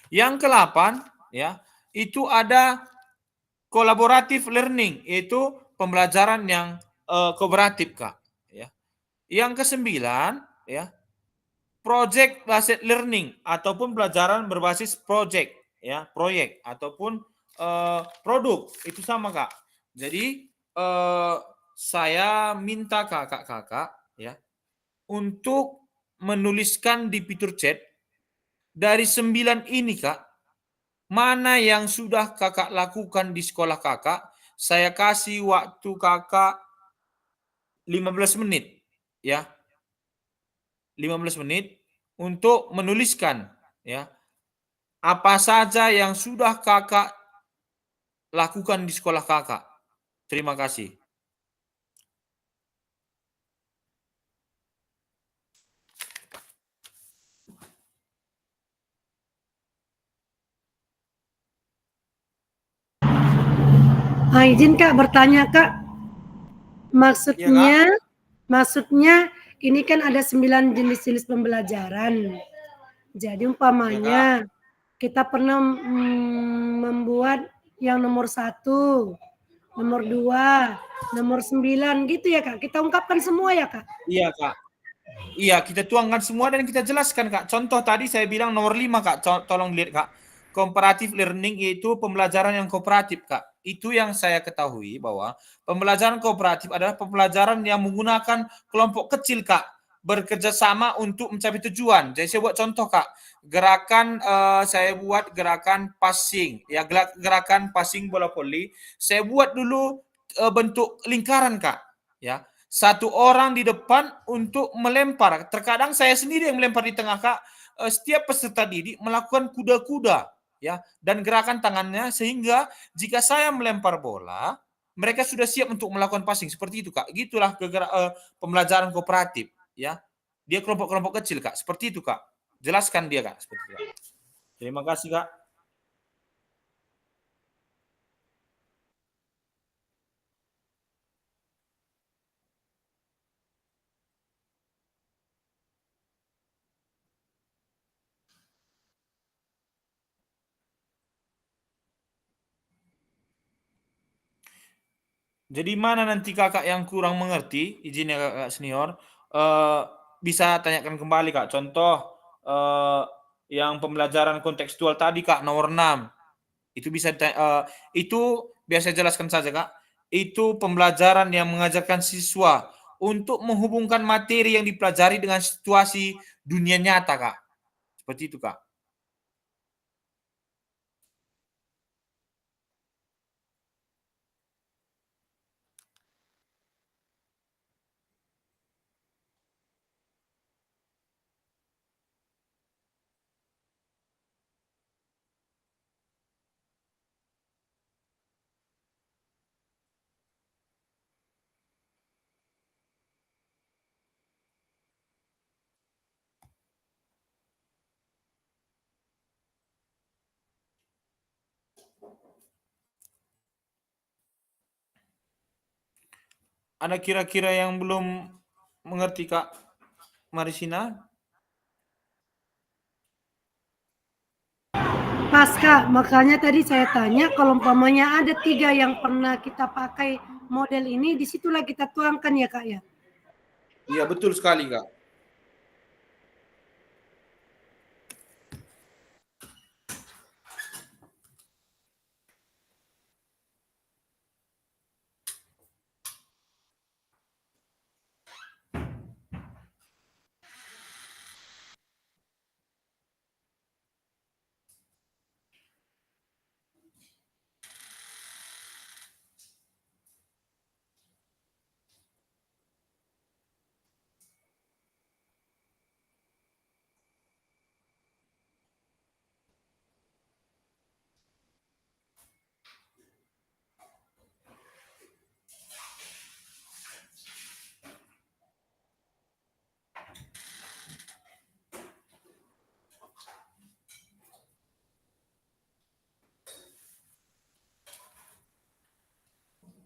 Yang ke-8, ya, itu ada collaborative learning, itu pembelajaran yang kooperatif kak, ya. Yang ke-9, ya, project based learning ataupun pelajaran berbasis project, ya, proyek ataupun produk itu sama kak. Jadi saya minta kakak-kakak, ya, untuk menuliskan di fitur chat dari 9 ini kak, mana yang sudah kakak lakukan di sekolah kakak. Saya kasih waktu kakak 15 menit, ya, 15 menit untuk menuliskan, ya, apa saja yang sudah kakak lakukan di sekolah kakak. Terima kasih. Izin Kak bertanya Kak. Iya, Kak. Maksudnya ini kan ada 9 jenis-jenis pembelajaran. Jadi Iya, Kak. umpamanya kita pernah membuat yang nomor 1, nomor 2, nomor 9 gitu ya Kak? Kita ungkapkan semua ya Kak? Iya, Kak. Iya, kita tuangkan semua dan kita jelaskan, Kak. Contoh tadi saya bilang nomor 5, Kak. Tolong lihat, Kak. Comparative learning yaitu pembelajaran yang kooperatif, Kak. Itu yang saya ketahui bahwa pembelajaran kooperatif adalah pembelajaran yang menggunakan kelompok kecil, Kak. Bekerja sama untuk mencapai tujuan. Jadi saya buat contoh, Kak. Gerakan saya buat gerakan passing, ya gerakan passing bola voli. Saya buat dulu bentuk lingkaran, Kak. Ya, satu orang di depan untuk melempar. Terkadang saya sendiri yang melempar di tengah, Kak. Setiap peserta didik melakukan kuda-kuda, ya, dan gerakan tangannya sehingga jika saya melempar bola, mereka sudah siap untuk melakukan passing seperti itu, Kak. Gitulah pembelajaran kooperatif, ya. Dia kelompok-kelompok kecil, Kak. Seperti itu, Kak. Jelaskan dia, Kak. Seperti itu, Kak. Terima kasih, Kak. Jadi mana nanti kakak yang kurang mengerti, izin ya kakak senior, bisa tanyakan kembali kak. Contoh yang pembelajaran kontekstual tadi kak nomor 6 itu bisa itu biasa jelaskan saja kak. Itu pembelajaran yang mengajarkan siswa untuk menghubungkan materi yang dipelajari dengan situasi dunia nyata kak. Seperti itu kak. Ada kira-kira yang belum mengerti kak Marisina? Pas Kak, makanya tadi saya tanya kalau umpamanya ada 3 yang pernah kita pakai model ini, disitulah kita tuangkan ya Kak ya? Iya betul sekali kak.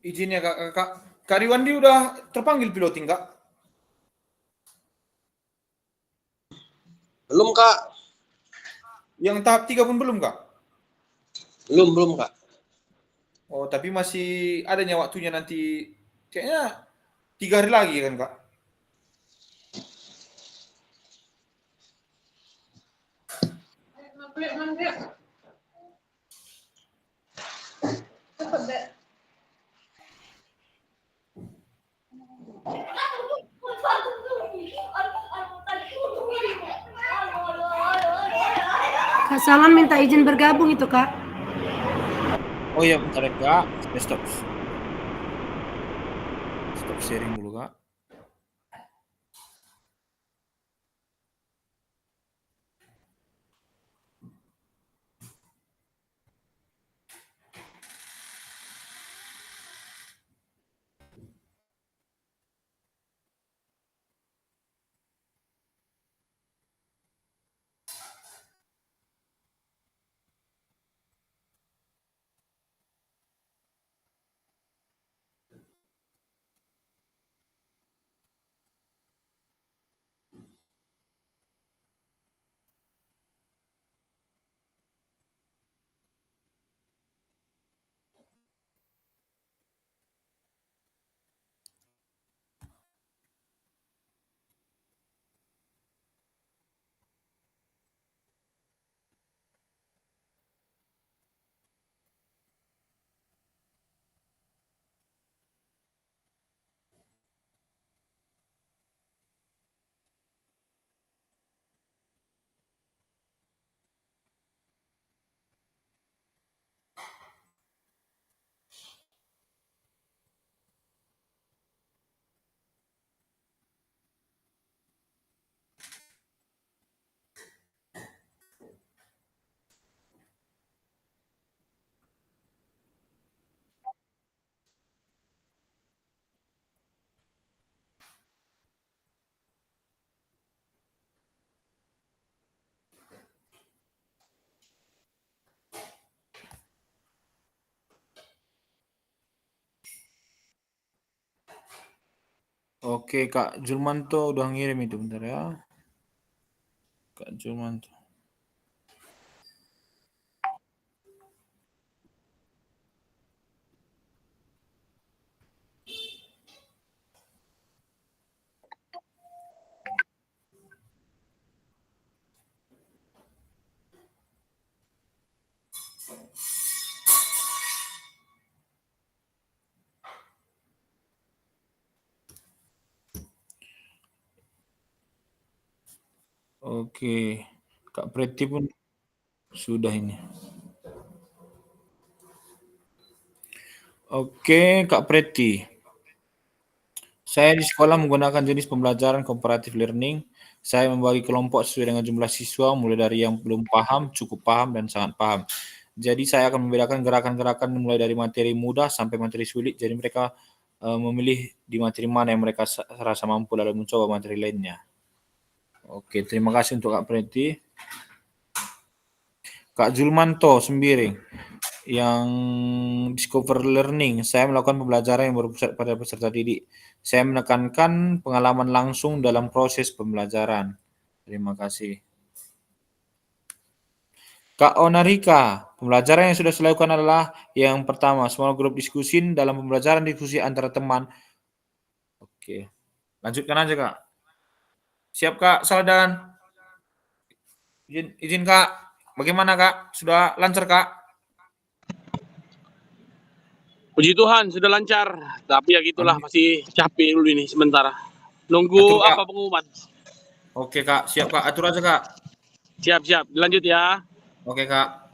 Izin ya kak. Kak Riwandi udah terpanggil piloting kak? Belum Kak. Yang tahap 3 pun belum kak? Belum Kak. Oh tapi masih adanya waktunya nanti. Kayaknya 3 hari lagi kan kak? Kak Salam minta izin bergabung itu Kak. Oh iya bentar ya kak. Stop. Stop sharing dulu kak. Oke, Kak Julmanto udah ngirim itu, bentar ya. Kak Julmanto. Oke, Kak Preti pun sudah ini. Oke, Kak Preti. Saya di sekolah menggunakan jenis pembelajaran comparative learning. Saya membagi kelompok sesuai dengan jumlah siswa, mulai dari yang belum paham, cukup paham, dan sangat paham. Jadi saya akan membedakan gerakan-gerakan mulai dari materi mudah sampai materi sulit. Jadi mereka memilih di materi mana yang mereka rasa mampu lalu mencoba materi lainnya. Oke, terima kasih untuk Kak Preti. Kak Julmanto Sembiring, yang discover learning, saya melakukan pembelajaran yang berpusat pada peserta didik. Saya menekankan pengalaman langsung dalam proses pembelajaran. Terima kasih. Kak Onarika, pembelajaran yang sudah saya lakukan adalah yang pertama, small group discussion dalam pembelajaran diskusi antara teman. Oke, lanjutkan aja Kak. Siap Kak, Saldan. Izin Kak, bagaimana Kak? Sudah lancar Kak? Puji Tuhan sudah lancar, tapi ya gitulah masih capek dulu ini sementara. Nunggu Atur, apa pengumuman. Oke Kak, siap Kak. Atur aja Kak. Siap, lanjut ya. Oke Kak.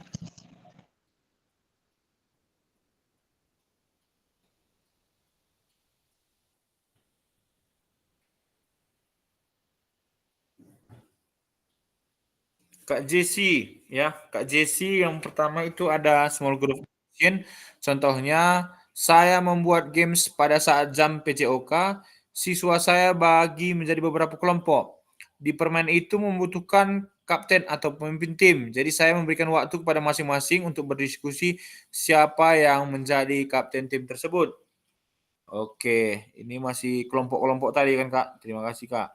Kak Jesse, ya. Kak Jesse yang pertama itu ada small group discussion. Contohnya, saya membuat games pada saat jam PJOK, siswa saya bagi menjadi beberapa kelompok. Di permainan itu membutuhkan kapten atau pemimpin tim. Jadi saya memberikan waktu kepada masing-masing untuk berdiskusi siapa yang menjadi kapten tim tersebut. Oke, ini masih kelompok-kelompok tadi kan Kak? Terima kasih Kak.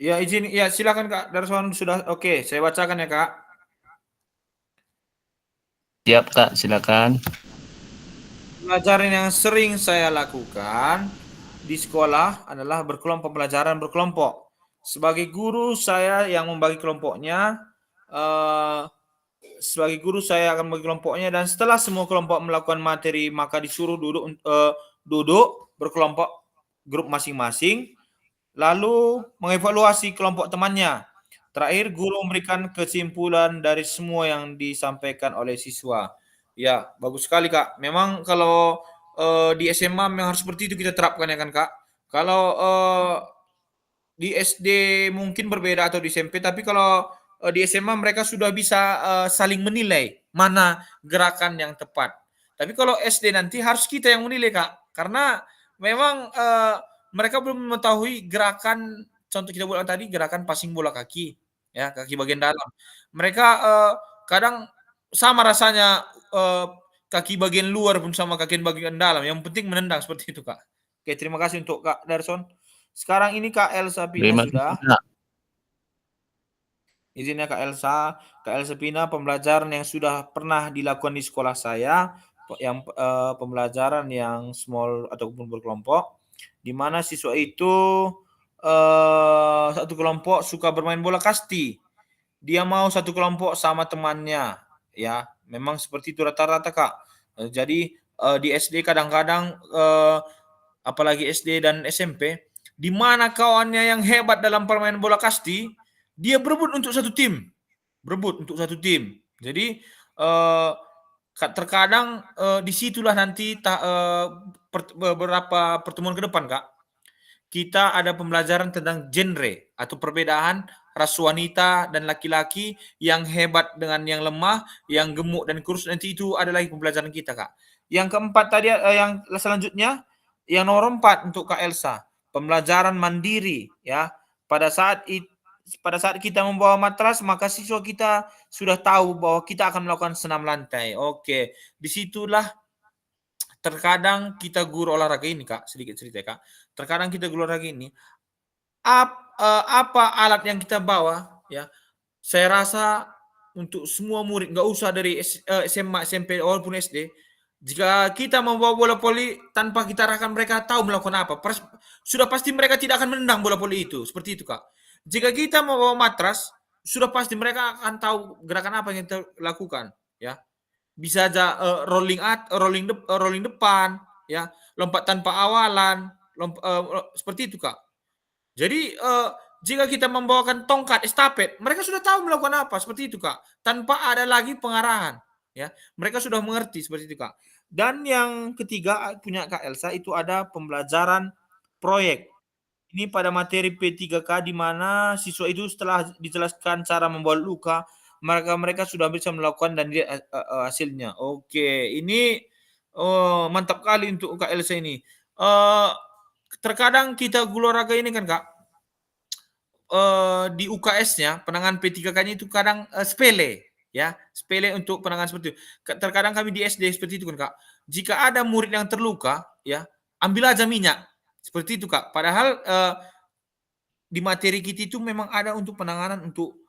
Ya izin, ya silakan Kak Darson sudah oke. Saya bacakan ya Kak. Siap Kak, silakan. Pelajaran yang sering saya lakukan di sekolah adalah pembelajaran berkelompok. Sebagai guru saya yang membagi kelompoknya, akan membagi kelompoknya dan setelah semua kelompok melakukan materi maka disuruh duduk berkelompok grup masing-masing, lalu mengevaluasi kelompok temannya. Terakhir, guru memberikan kesimpulan dari semua yang disampaikan oleh siswa. Ya, bagus sekali Kak. Memang kalau di SMA memang harus seperti itu kita terapkan ya kan Kak. Kalau di SD mungkin berbeda atau di SMP, tapi kalau di SMA mereka sudah bisa saling menilai mana gerakan yang tepat. Tapi kalau SD nanti harus kita yang menilai Kak, karena memang mereka belum mengetahui gerakan, contoh kita bilang tadi gerakan passing bola kaki, ya kaki bagian dalam. Mereka kadang sama rasanya kaki bagian luar pun sama kaki bagian dalam. Yang penting menendang seperti itu Kak. Oke, terima kasih untuk Kak Darson. Sekarang ini Kak Elsa Pina sudah. Izinnya Kak Elsa. Kak Elsa Pina, pembelajaran yang sudah pernah dilakukan di sekolah saya, yang pembelajaran yang small ataupun berkelompok, di mana siswa itu satu kelompok suka bermain bola kasti. Dia mau satu kelompok sama temannya, ya. Memang seperti itu rata-rata Kak. Jadi di SD kadang-kadang apalagi SD dan SMP, di mana kawannya yang hebat dalam permainan bola kasti, dia berebut untuk satu tim. berebut untuk satu tim. Jadi terkadang disitulah nanti beberapa pertemuan ke depan, Kak, kita ada pembelajaran tentang genre atau perbedaan ras wanita dan laki-laki, yang hebat dengan yang lemah, yang gemuk dan kurus, nanti itu ada lagi pembelajaran kita, Kak. Yang keempat tadi, yang selanjutnya, yang nomor 4 untuk Kak Elsa, pembelajaran mandiri ya. Pada saat kita membawa matras, maka siswa kita sudah tahu bahwa kita akan melakukan senam lantai. Oke, disitulah terkadang kita guru olahraga ini, Kak, sedikit cerita, Kak. Terkadang kita guru olahraga ini, apa alat yang kita bawa ya, saya rasa untuk semua murid, nggak usah dari SMA, SMP, walaupun SD, jika kita membawa bola voli tanpa kita arahkan, mereka tahu melakukan apa. Sudah pasti mereka tidak akan menendang bola voli itu. Seperti itu, Kak. Jika kita membawa matras, sudah pasti mereka akan tahu gerakan apa yang kita lakukan. Ya, bisa aja rolling depan, ya, lompat tanpa awalan, seperti itu, Kak. Jadi jika kita membawakan tongkat estafet, mereka sudah tahu melakukan apa, seperti itu, Kak. Tanpa ada lagi pengarahan, ya. Mereka sudah mengerti seperti itu, Kak. Dan yang ketiga punya Kak Elsa itu ada pembelajaran proyek. Ini pada materi P3K, di mana siswa itu setelah dijelaskan cara membuat luka, mereka sudah bisa melakukan dan lihat hasilnya. Oke, ini mantap kali untuk Kak Elsa ini. Terkadang kita guru olahraga ini kan, Kak, di UKS-nya penanganan P3K-nya itu kadang sepele, ya, sepele untuk penanganan seperti itu. Terkadang kami di SD seperti itu kan, Kak. Jika ada murid yang terluka, ya, ambil aja minyak, seperti itu, Kak. Padahal di materi kita itu memang ada untuk penanganan untuk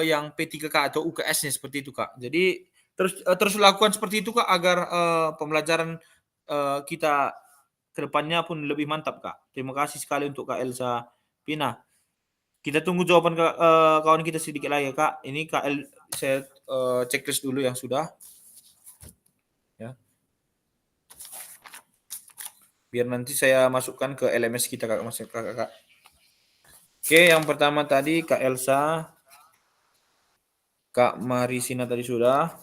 yang P3K atau UKS-nya, seperti itu, Kak. Jadi terus lakukan seperti itu, Kak, agar pembelajaran kita ke depannya pun lebih mantap, Kak. Terima kasih sekali untuk Kak Elsa Pina. Kita tunggu jawaban kawan kita sedikit lagi, Kak. Ini saya checklist dulu yang sudah. Ya. Biar nanti saya masukkan ke LMS kita, Kak. Kak. Oke, yang pertama tadi Kak Elsa, Kak Marisina tadi sudah,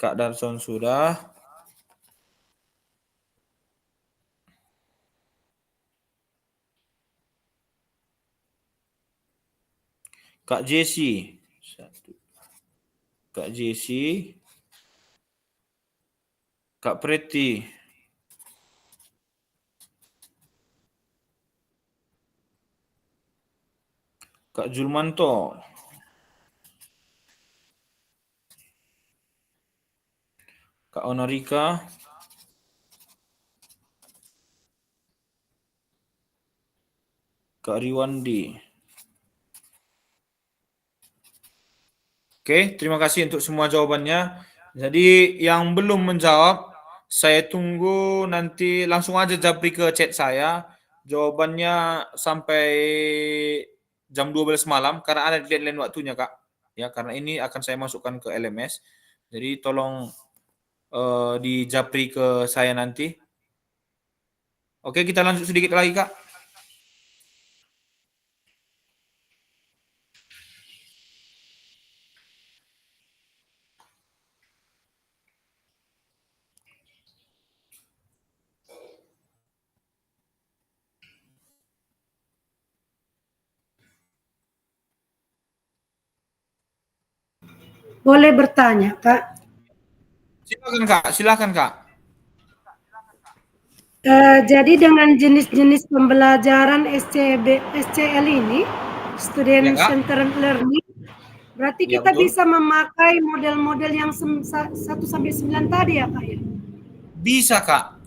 Kak Darson sudah. Kak Jesse, Kak Jesse, Kak Preti, Kak Julmanto, Kak Onarika, Kak Riwandi. Oke, terima kasih untuk semua jawabannya. Jadi yang belum menjawab, saya tunggu nanti, langsung aja japri ke chat saya. Jawabannya sampai jam 12 malam, karena ada deadline waktunya, Kak. Ya, karena ini akan saya masukkan ke LMS. Jadi tolong di japri ke saya nanti. Oke, kita lanjut sedikit lagi, Kak. Boleh bertanya, Kak? Silakan, Kak. Jadi dengan jenis-jenis pembelajaran SCL ini, Student Centered Learning, berarti kita bisa memakai model-model yang 1-9 tadi ya, Kak, ya? Bisa, Kak.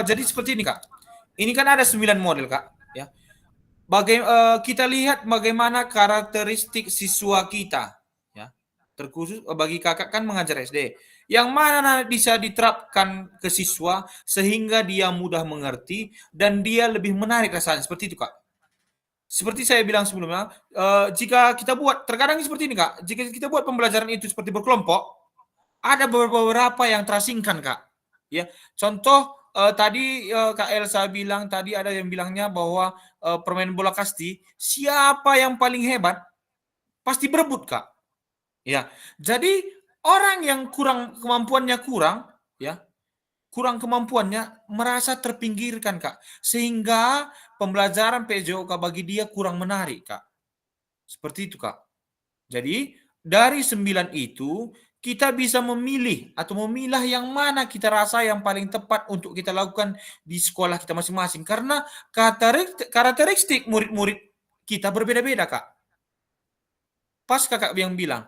Jadi seperti ini, Kak. Ini kan ada 9 model, Kak. Ya. Kita lihat bagaimana karakteristik siswa kita. Ya. Terkhusus bagi kakak kan mengajar SD. Yang mana bisa diterapkan ke siswa sehingga dia mudah mengerti dan dia lebih menarik rasanya. Seperti itu, Kak. Seperti saya bilang sebelumnya, jika kita buat, terkadang seperti ini, Kak. Jika kita buat pembelajaran itu seperti berkelompok, ada beberapa yang terasingkan, Kak. Ya, contoh tadi Kak Elsa bilang, tadi ada yang bilangnya bahwa permain bola kasti, siapa yang paling hebat? pasti berebut, Kak. Ya, jadi orang yang kemampuannya kurang, ya, kurang kemampuannya merasa terpinggirkan, Kak. Sehingga pembelajaran PJOK bagi dia kurang menarik, Kak. Seperti itu, Kak. Jadi, dari 9 itu, kita bisa memilih atau memilah yang mana kita rasa yang paling tepat untuk kita lakukan di sekolah kita masing-masing. Karena karakteristik murid-murid kita berbeda-beda, Kak. Pas Kakak yang bilang,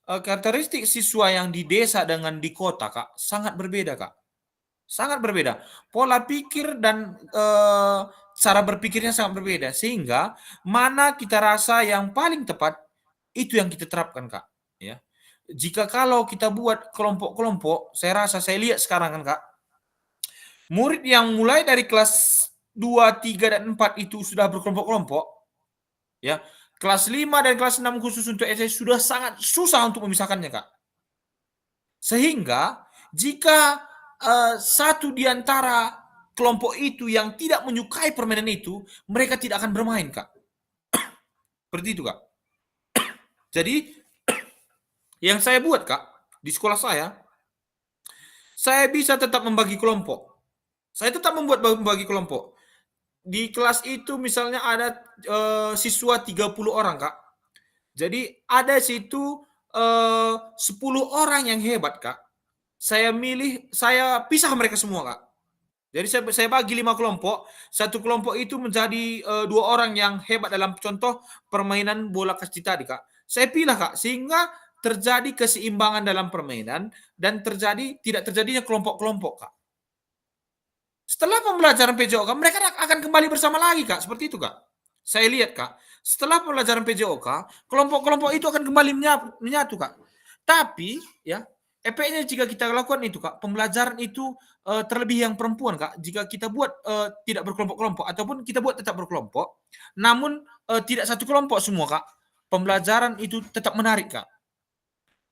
karakteristik siswa yang di desa dengan di kota, Kak, sangat berbeda, Kak. Sangat berbeda. Pola pikir dan cara berpikirnya sangat berbeda. Sehingga mana kita rasa yang paling tepat, itu yang kita terapkan, Kak. Ya. Jika kalau kita buat kelompok-kelompok, saya lihat sekarang kan, Kak, murid yang mulai dari kelas 2, 3, dan 4 itu sudah berkelompok-kelompok, ya. Kelas 5 dan kelas 6 khusus untuk SD sudah sangat susah untuk memisahkannya, Kak. Sehingga jika satu di antara kelompok itu yang tidak menyukai permainan itu, mereka tidak akan bermain, Kak. Seperti itu, Kak. Jadi, yang saya buat, Kak, di sekolah saya bisa tetap membagi kelompok. Saya tetap membagi kelompok. Di kelas itu misalnya ada siswa 30 orang, Kak. Jadi ada situ 10 orang yang hebat, Kak. Saya pisah mereka semua, Kak. Jadi saya bagi 5 kelompok. Satu kelompok itu menjadi 2 orang yang hebat dalam contoh permainan bola kasti tadi, Kak. Saya pilih, Kak, sehingga terjadi keseimbangan dalam permainan dan tidak terjadinya kelompok-kelompok, Kak. Setelah pembelajaran PJOK, mereka akan kembali bersama lagi, Kak. Seperti itu, Kak. Saya lihat, Kak. Setelah pembelajaran PJOK, kelompok-kelompok itu akan kembali menyatu, Kak. Tapi, ya, efeknya jika kita lakukan itu, Kak, pembelajaran itu terlebih yang perempuan, Kak. Jika kita buat tidak berkelompok-kelompok, ataupun kita buat tetap berkelompok, namun tidak satu kelompok semua, Kak. Pembelajaran itu tetap menarik, Kak.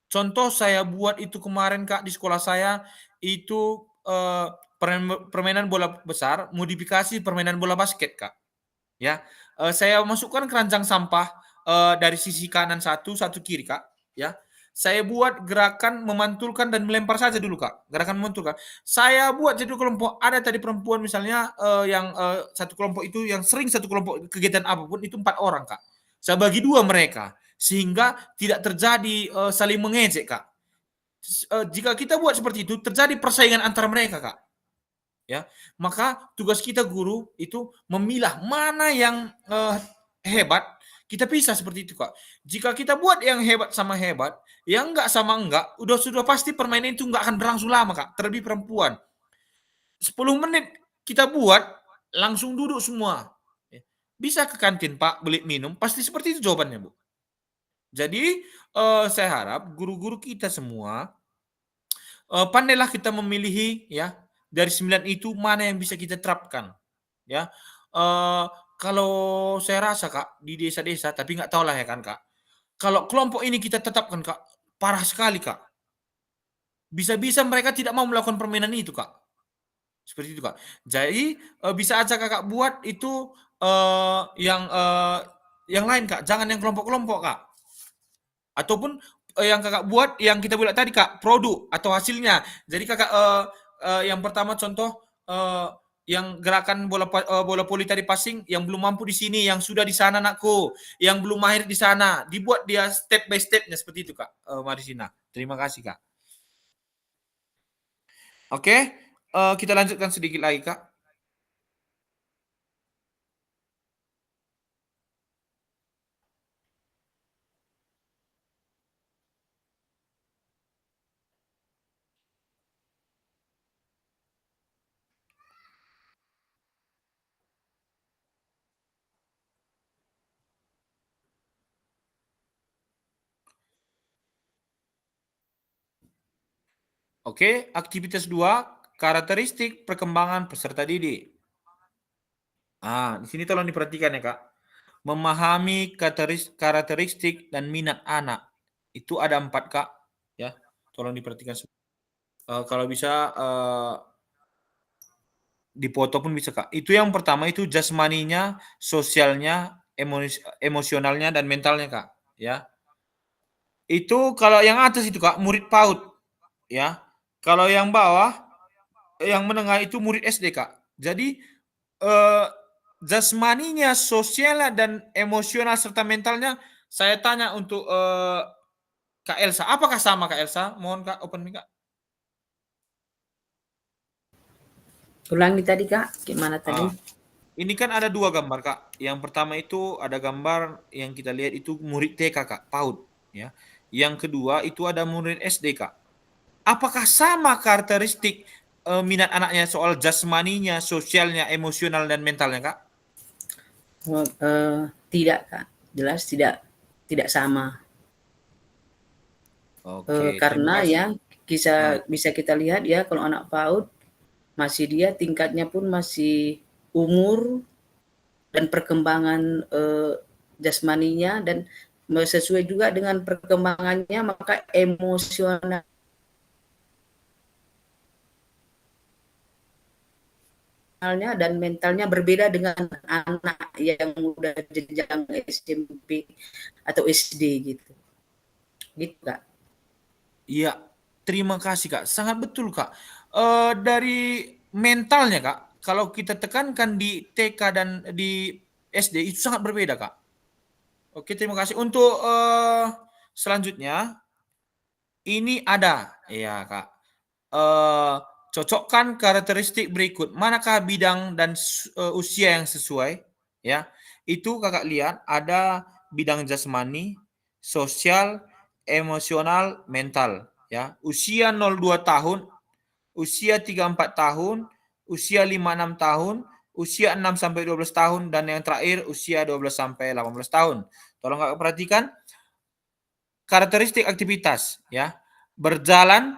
Contoh saya buat itu kemarin, Kak, di sekolah saya, itu permainan bola besar, modifikasi permainan bola basket, Kak. Ya, saya masukkan keranjang sampah dari sisi kanan satu kiri, Kak. Ya, saya buat gerakan memantulkan dan melempar saja dulu, Kak. Gerakan memantulkan. Saya buat jadi kelompok. Ada tadi perempuan misalnya yang satu kelompok itu yang sering satu kelompok kegiatan apapun itu 4 orang, Kak. Saya bagi 2 mereka sehingga tidak terjadi saling mengejek, Kak. Jika kita buat seperti itu terjadi persaingan antara mereka, Kak. Ya, maka tugas kita guru itu memilah mana yang hebat, kita pisah seperti itu, Kak. Jika kita buat yang hebat sama hebat, yang enggak sama enggak, sudah pasti permainan itu enggak akan berlangsung lama, Kak. Terlebih perempuan. 10 menit kita buat, langsung duduk semua. Bisa ke kantin, Pak, beli minum, pasti seperti itu jawabannya, Bu. Jadi, saya harap guru-guru kita semua pandailah kita memilih, ya, dari 9 itu mana yang bisa kita terapkan, ya. Kalau saya rasa, Kak, di desa-desa, tapi nggak tahu lah ya kan, Kak. Kalau kelompok ini kita tetapkan, Kak, parah sekali, Kak. Bisa-bisa mereka tidak mau melakukan permainan itu, Kak. Seperti itu, Kak. Jadi, bisa aja Kakak buat itu yang lain, Kak. Jangan yang kelompok-kelompok, Kak. Ataupun yang Kakak buat yang kita bilang tadi, Kak, produk atau hasilnya. Jadi Kakak yang pertama contoh yang gerakan bola voli tadi passing yang belum mampu di sini, yang sudah di sana anakku, yang belum mahir di sana, dibuat dia step by step-nya seperti itu, Kak. Marisina. Terima kasih, Kak. Oke, kita lanjutkan sedikit lagi, Kak. Oke, aktivitas 2, karakteristik perkembangan peserta didik. Di sini tolong diperhatikan ya, Kak. Memahami karakteristik dan minat anak. Itu ada 4, Kak. Ya, tolong diperhatikan. Kalau bisa dipoto pun bisa, Kak. Itu yang pertama itu jasmaninya, sosialnya, emosionalnya dan mentalnya, Kak. Ya. Itu kalau yang atas itu Kak, murid PAUD, ya. Kalau yang bawah, yang menengah itu murid SD Kak. Jadi, eee, jasmaninya, sosialnya, dan emosional serta mentalnya saya tanya untuk, Kak Elsa. Apakah sama Kak Elsa? Mohon Kak, open mic Kak. Ulangi tadi Kak, gimana tadi? Ini kan ada 2 gambar Kak. Yang pertama itu ada gambar yang kita lihat itu murid TK Kak, PAUD, ya. Yang kedua itu ada murid SD Kak. Apakah sama karakteristik, minat anaknya soal jasmaninya, sosialnya, emosional, dan mentalnya Kak? Oh, tidak Kak, jelas tidak sama. Oke, terima Karena kasih. ya Nah, bisa kita lihat ya kalau anak PAUD masih dia tingkatnya pun masih umur dan perkembangan, jasmaninya dan sesuai juga dengan perkembangannya, maka emosionalnya dan mentalnya berbeda dengan anak yang udah jenjang SMP atau SD gitu. Gitu, Kak. iya, terima kasih Kak, sangat betul Kak. Dari mentalnya Kak, kalau kita tekankan di TK dan di SD itu sangat berbeda Kak. Oke, terima kasih. Untuk, selanjutnya, ini ada ya Kak, eee, cocokkan karakteristik berikut, manakah bidang dan usia yang sesuai, ya. Itu Kakak lihat ada bidang jasmani, sosial, emosional, mental, ya. Usia 02 tahun, usia 34 tahun, usia 56 tahun, usia 6 sampai 12 tahun, dan yang terakhir usia 12 sampai 18 tahun. Tolong Kakak perhatikan karakteristik aktivitas, ya. Berjalan,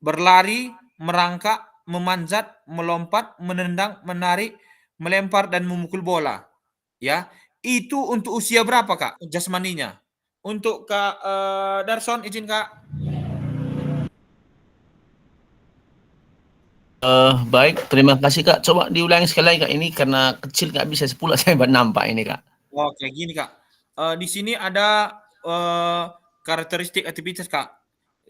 berlari, merangkak, memanjat, melompat, menendang, menarik, melempar, dan memukul bola, ya. Itu untuk usia berapa Kak jasmaninya? Untuk Kak, Darson izin Kak. Baik, terima kasih Kak. Coba diulangi sekali lagi Kak, ini karena kecil nggak bisa sepuluh saya nampak ini Kak. Oke gini Kak, di sini ada, karakteristik aktivitas Kak.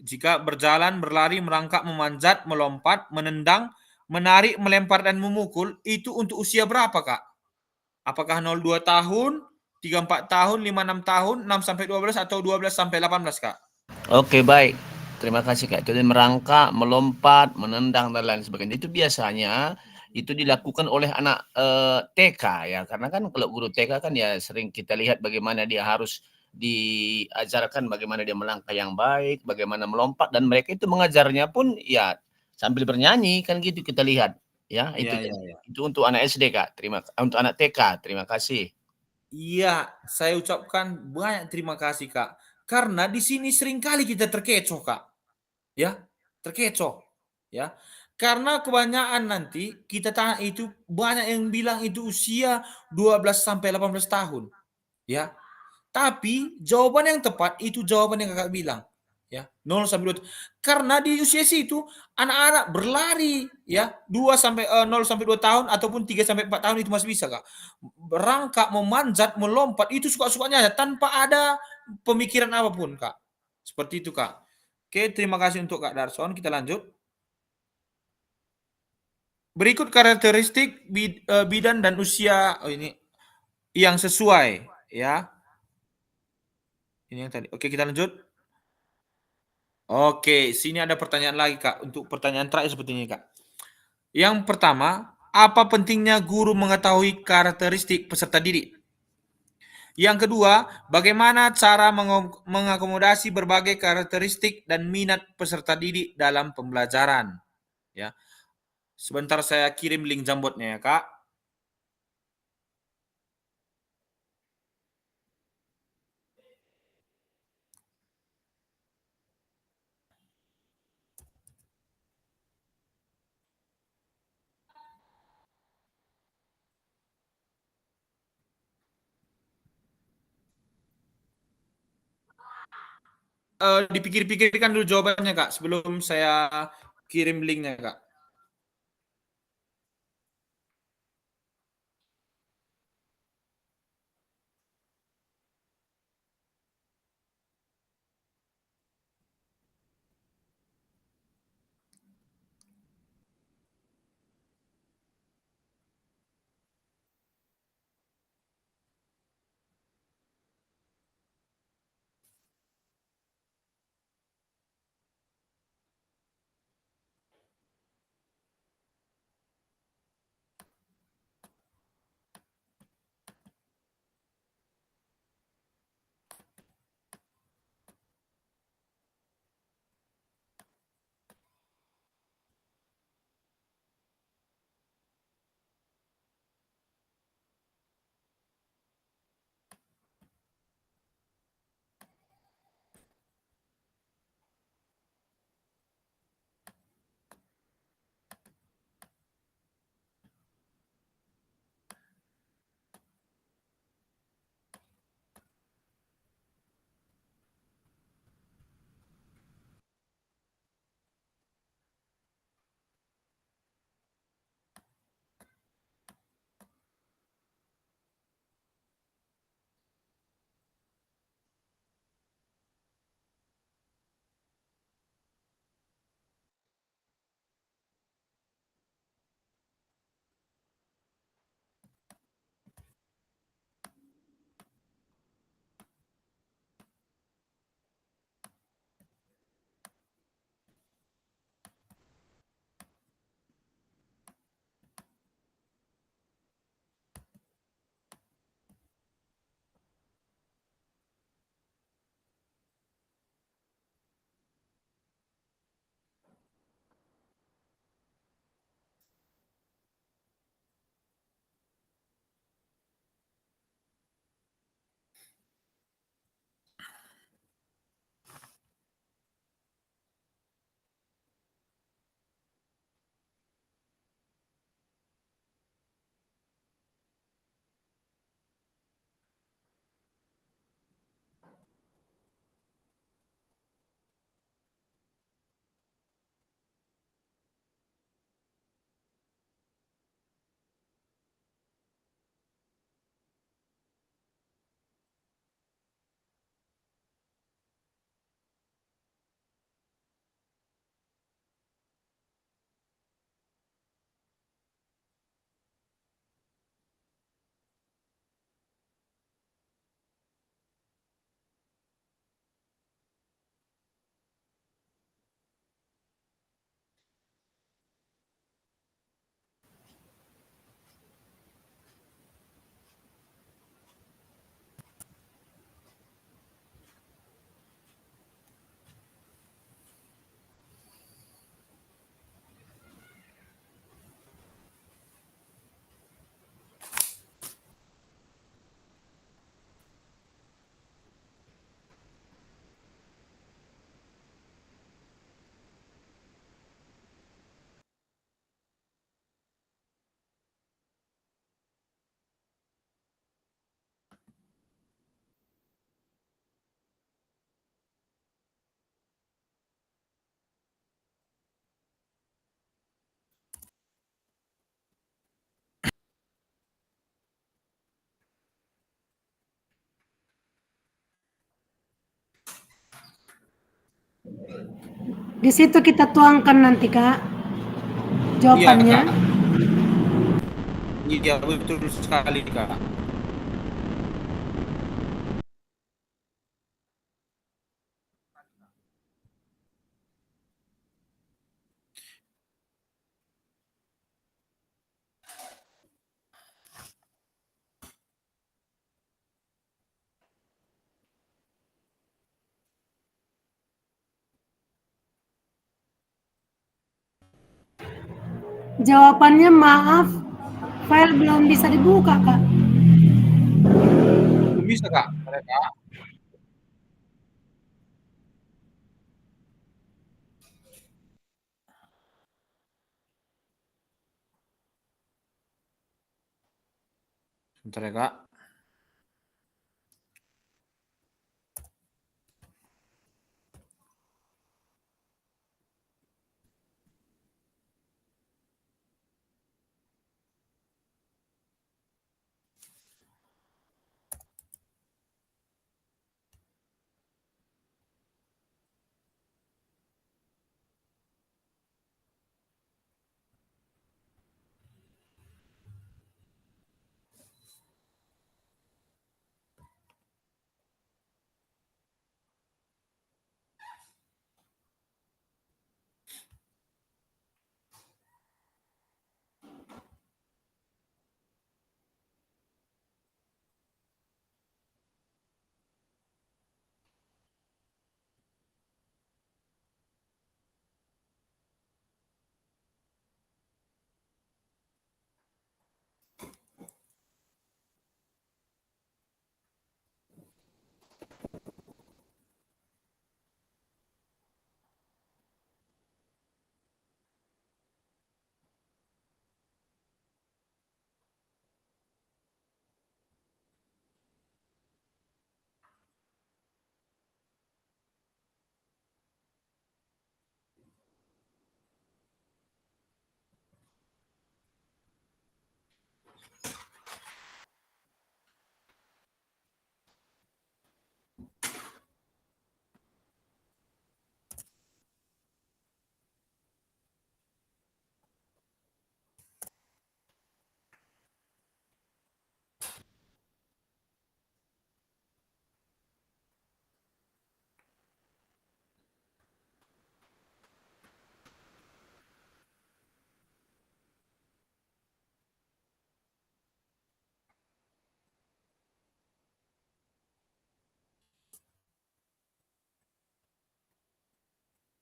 Jika berjalan, berlari, merangkak, memanjat, melompat, menendang, menarik, melempar, dan memukul, itu untuk usia berapa Kak? Apakah 02 tahun, 34 tahun, 56 tahun, 6 sampai 12, atau 12 sampai 18 Kak? Oke, baik. Terima kasih Kak. Jadi merangkak, melompat, menendang dan lain sebagainya. Itu biasanya itu dilakukan oleh anak TK ya. Karena kan kalau guru TK kan ya sering kita lihat bagaimana dia harus diajarkan bagaimana dia melangkah yang baik, bagaimana melompat dan mereka itu mengajarnya pun ya sambil bernyanyi kan gitu kita lihat ya. Iya, Itu iya, iya. itu untuk anak SD Kak. Untuk anak TK. Terima kasih. Iya, saya ucapkan banyak terima kasih Kak. Karena di sini seringkali kita terkecoh Kak, ya, terkecoh, ya. Karena kebanyakan nanti kita tanya itu banyak yang bilang itu usia 12 sampai 18 tahun, ya. Tapi jawaban yang tepat itu jawaban yang Kakak bilang, ya, 0 sampai 2 karena di usia situ anak-anak berlari ya 2 sampai 0 sampai 2 tahun ataupun 3 sampai 4 tahun itu masih bisa, Kak. Berangkat, memanjat, melompat itu suka-sukanya aja tanpa ada pemikiran apapun, Kak. Seperti itu, Kak. Oke, terima kasih untuk Kak Darson, kita lanjut. Berikut karakteristik bidan dan usia ini yang sesuai ya. Ini yang tadi. Oke, kita lanjut. Oke, sini ada pertanyaan lagi, Kak. Untuk pertanyaan terakhir seperti ini, Kak. Yang pertama, apa pentingnya guru mengetahui karakteristik peserta didik? Yang kedua, bagaimana cara mengakomodasi berbagai karakteristik dan minat peserta didik dalam pembelajaran? Ya, sebentar saya kirim link Jambotnya ya, Kak. Dipikir-pikirkan dulu jawabannya, Kak, sebelum saya kirim linknya, Kak. Di situ kita tuangkan nanti Kak Iya, jawabannya. Kak. Iya, betul sekali, Kak. Jawabannya maaf, file belum bisa dibuka Kak. Belum bisa, Kak, mereka. Sebentar ya, Kak.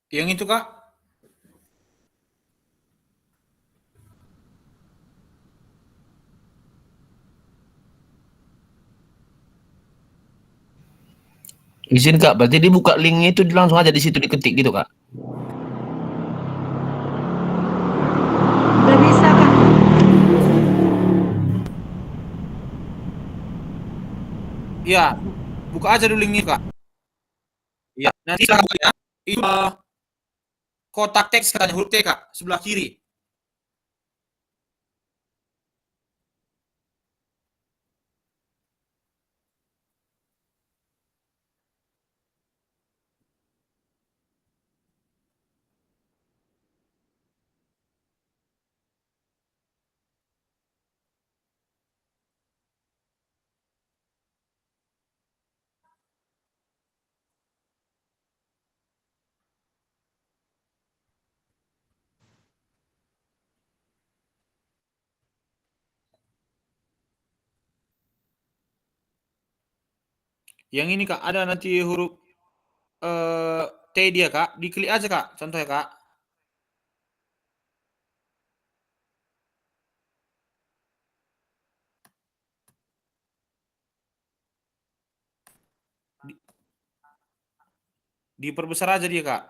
Yang itu, Kak? Izin Kak, berarti dibuka linknya itu langsung aja di situ diketik gitu Kak. Udah bisa Kak. Iya, buka aja dulu linknya, Kak. Iya, nanti selanjutnya itu kotak teks katanya huruf T, Kak, sebelah kiri. Yang ini, Kak, ada nanti huruf T dia, Kak. Diklik aja, Kak. Contohnya, Kak. Diperbesar aja dia, Kak.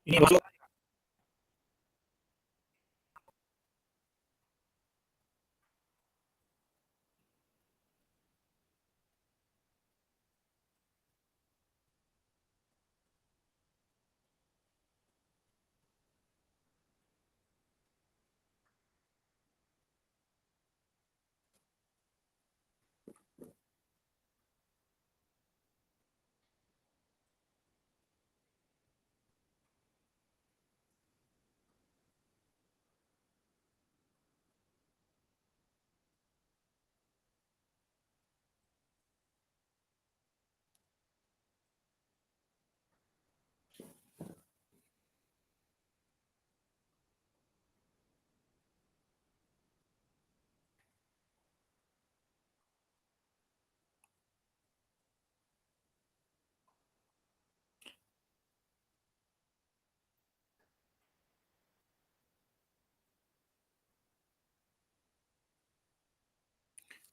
Ini masuk.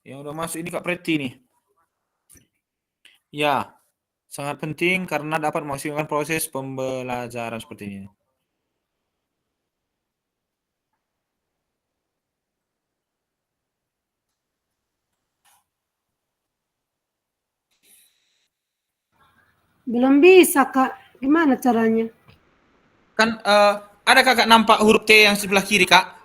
Yang udah masuk ini Kak Preti nih. Ya, sangat penting karena dapat memaksimalkan proses pembelajaran seperti ini. Belum bisa, Kak. Gimana caranya? Kan ada Kakak nampak huruf T yang sebelah kiri, Kak?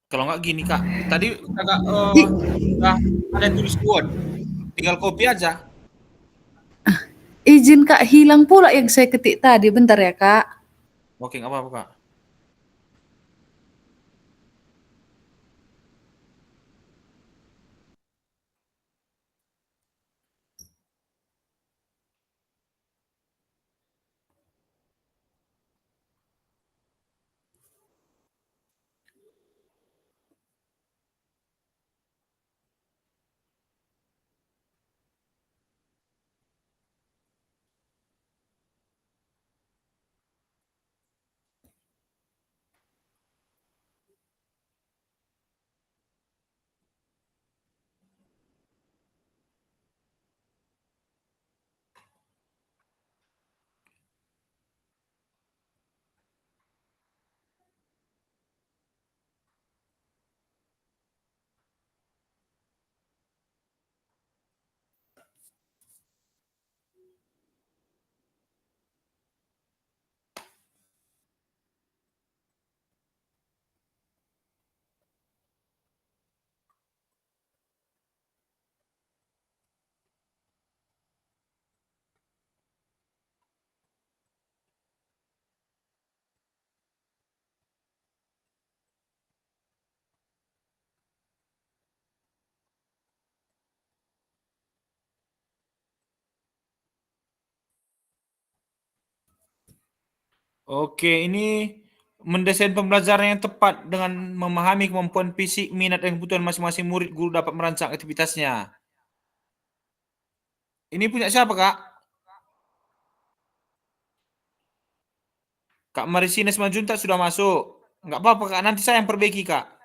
Kalau nggak gini, Kak. Tadi Kakak udah ada tulis Word. Tinggal copy aja. Izin Kak, hilang pula yang saya ketik tadi. Bentar ya Kak. Oke, nggak apa-apa, Kak. Oke, ini mendesain pembelajaran yang tepat dengan memahami kemampuan fisik, minat, dan kebutuhan masing-masing murid, guru dapat merancang aktivitasnya. Ini punya siapa, Kak? Kak Marisina Simanjuntak sudah masuk. Nggak apa-apa, Kak. Nanti saya yang perbaiki, Kak.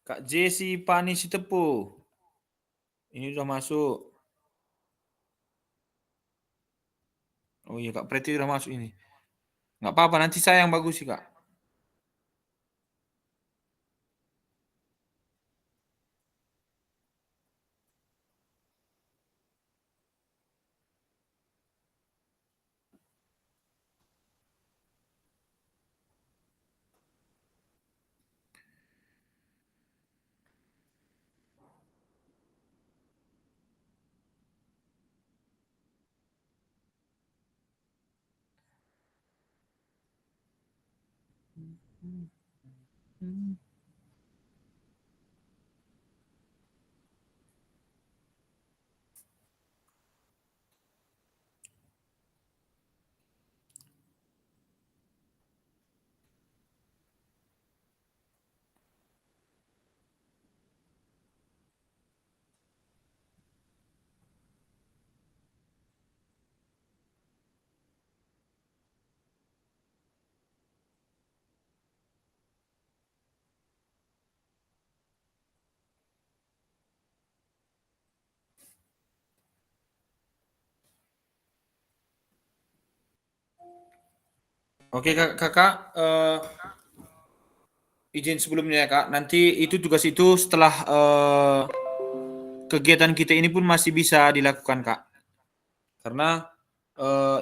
Kak Jesse Pani Sitepu. Ini sudah masuk. Oh iya, Kak Preti sudah masuk ini. Nggak apa-apa, nanti saya yang bagus sih, Kak. Oke, Kakak. Izin sebelumnya ya, Kak. Nanti itu tugas itu setelah kegiatan kita ini pun masih bisa dilakukan, Kak. Karena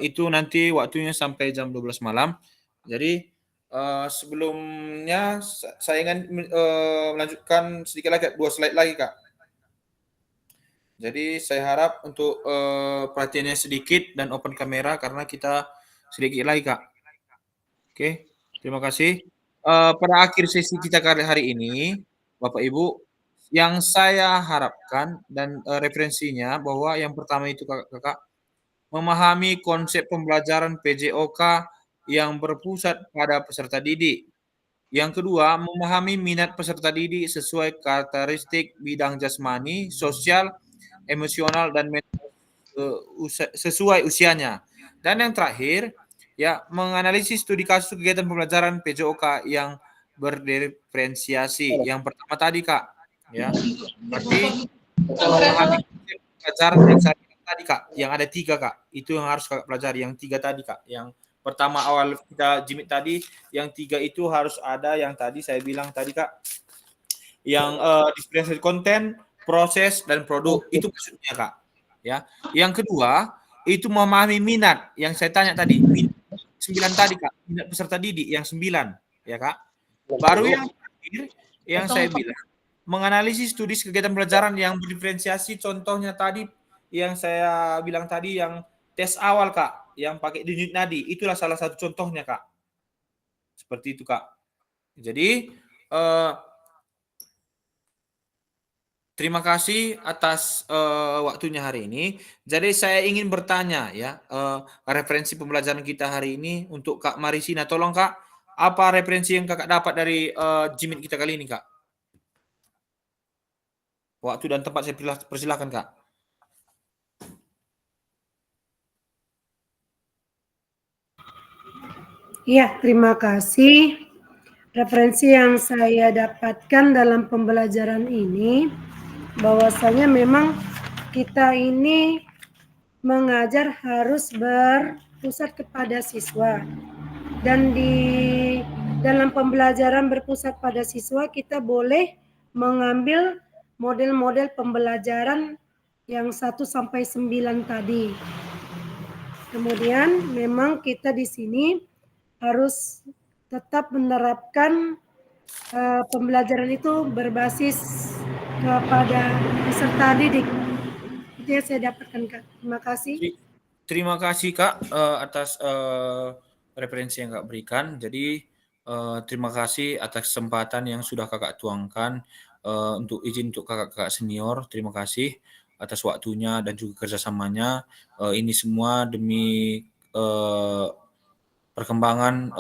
itu nanti waktunya sampai jam 12 malam. Jadi sebelumnya saya ingin melanjutkan sedikit lagi, 2 slide lagi, Kak. Jadi saya harap untuk perhatiannya sedikit dan open kamera karena kita sedikit lagi, Kak. Oke, terima kasih. Pada akhir sesi kita kali hari ini, Bapak Ibu, yang saya harapkan dan referensinya bahwa yang pertama itu Kakak memahami konsep pembelajaran PJOK yang berpusat pada peserta didik. Yang kedua, memahami minat peserta didik sesuai karakteristik bidang jasmani, sosial, emosional, dan mental sesuai usianya. Dan yang terakhir, ya menganalisis studi kasus kegiatan pembelajaran PJOK yang berdiferensiasi. Yang pertama tadi, Kak, ya. Berarti memahami konsep pembelajaran yang saya bilang tadi, Kak, yang ada 3, Kak. Itu yang harus Kakak pelajari, yang 3 tadi, Kak. Yang pertama awal kita jimit tadi, yang 3 itu harus ada yang tadi saya bilang tadi, Kak. Yang diferensiasi konten, proses, dan produk. Itu maksudnya, Kak. Ya. Yang kedua, itu memahami minat yang saya tanya tadi. Minat 9 tadi, Kak. Minat peserta didik yang 9, ya, Kak. Baru yang terakhir yang saya bilang menganalisis studi kegiatan pelajaran yang berdiferensiasi, contohnya tadi yang saya bilang tadi yang tes awal, Kak, yang pakai denyut nadi, itulah salah satu contohnya, Kak. Seperti itu, Kak. Jadi terima kasih atas waktunya hari ini. Jadi saya ingin bertanya ya, referensi pembelajaran kita hari ini untuk Kak Marisina. Tolong Kak, apa referensi yang Kakak dapat dari jimit kita kali ini, Kak? Waktu dan tempat saya persilahkan, Kak. Iya, terima kasih. Referensi yang saya dapatkan dalam pembelajaran ini, bahwasanya memang kita ini mengajar harus berpusat kepada siswa. Dan di dalam pembelajaran berpusat pada siswa, kita boleh mengambil model-model pembelajaran yang 1 sampai 9 tadi. Kemudian memang kita di sini harus tetap menerapkan pembelajaran itu berbasis kepada peserta didik. Itu yang saya dapatkan, Kak. Terima kasih. Terima kasih, Kak, atas referensi yang Kak berikan. Jadi terima kasih atas kesempatan yang sudah Kakak tuangkan untuk izin untuk kakak-kakak senior. Terima kasih atas waktunya dan juga kerjasamanya. Ini semua demi perkembangan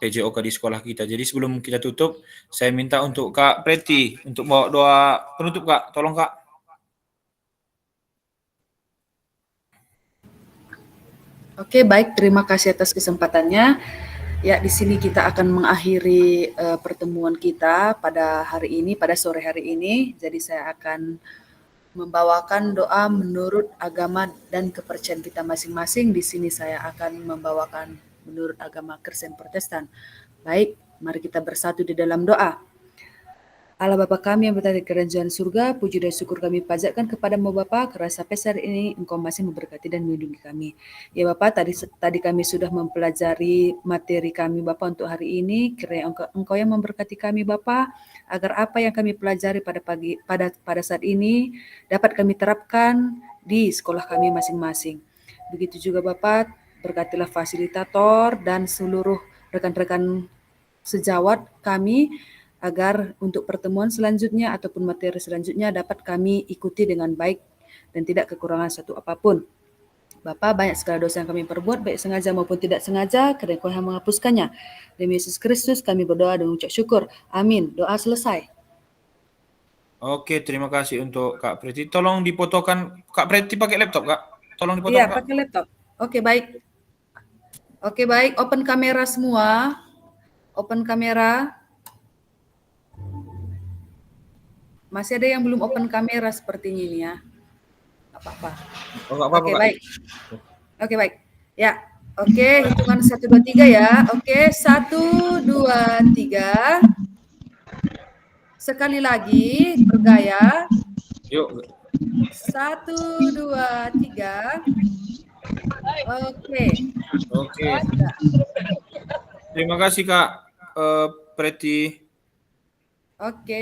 PJOK di sekolah kita. Jadi sebelum kita tutup, saya minta untuk Kak Preti untuk bawa doa penutup, Kak. Tolong, Kak. Oke, baik. Terima kasih atas kesempatannya. Ya, di sini kita akan mengakhiri pertemuan kita pada hari ini, pada sore hari ini. Jadi saya akan membawakan doa menurut agama dan kepercayaan kita masing-masing. Di sini saya akan membawakan menurut agama Kristen Protestan. Baik, mari kita bersatu di dalam doa. Allah Bapa kami yang berada di kerajaan surga, puji dan syukur kami panjatkan kepadamu Bapa, karena sampai saat ini Engkau masih memberkati dan melindungi kami. Ya Bapa, tadi kami sudah mempelajari materi kami Bapa untuk hari ini, kiranya Engkau yang memberkati kami Bapa, agar apa yang kami pelajari pada saat ini dapat kami terapkan di sekolah kami masing-masing. Begitu juga Bapa, berkatilah fasilitator dan seluruh rekan-rekan sejawat kami, agar untuk pertemuan selanjutnya ataupun materi selanjutnya dapat kami ikuti dengan baik dan tidak kekurangan satu apapun. Bapa, banyak segala dosa yang kami perbuat, baik sengaja maupun tidak sengaja, karena Engkau yang menghapuskannya. Demi Yesus Kristus kami berdoa dan mengucap syukur. Amin. Doa selesai. Oke, terima kasih untuk Kak Preti. Tolong difotokan. Kak Preti pakai laptop, Kak? Tolong dipotong, Iya, Kak. pakai laptop. Oke, baik. Oke, baik. Open kamera semua. Open kamera. Masih ada yang belum open kamera sepertinya ini ya. Apa-apa. Oh, nggak apa-apa, Oke, Kak. baik. Oke, baik. Ya, oke. Hitungan 1, 2, 3 ya. Oke, 1, 2, 3. Sekali lagi, bergaya. Yuk. 1, 2, 3. Oke. Oke. Terima kasih, Kak Preti. Oke.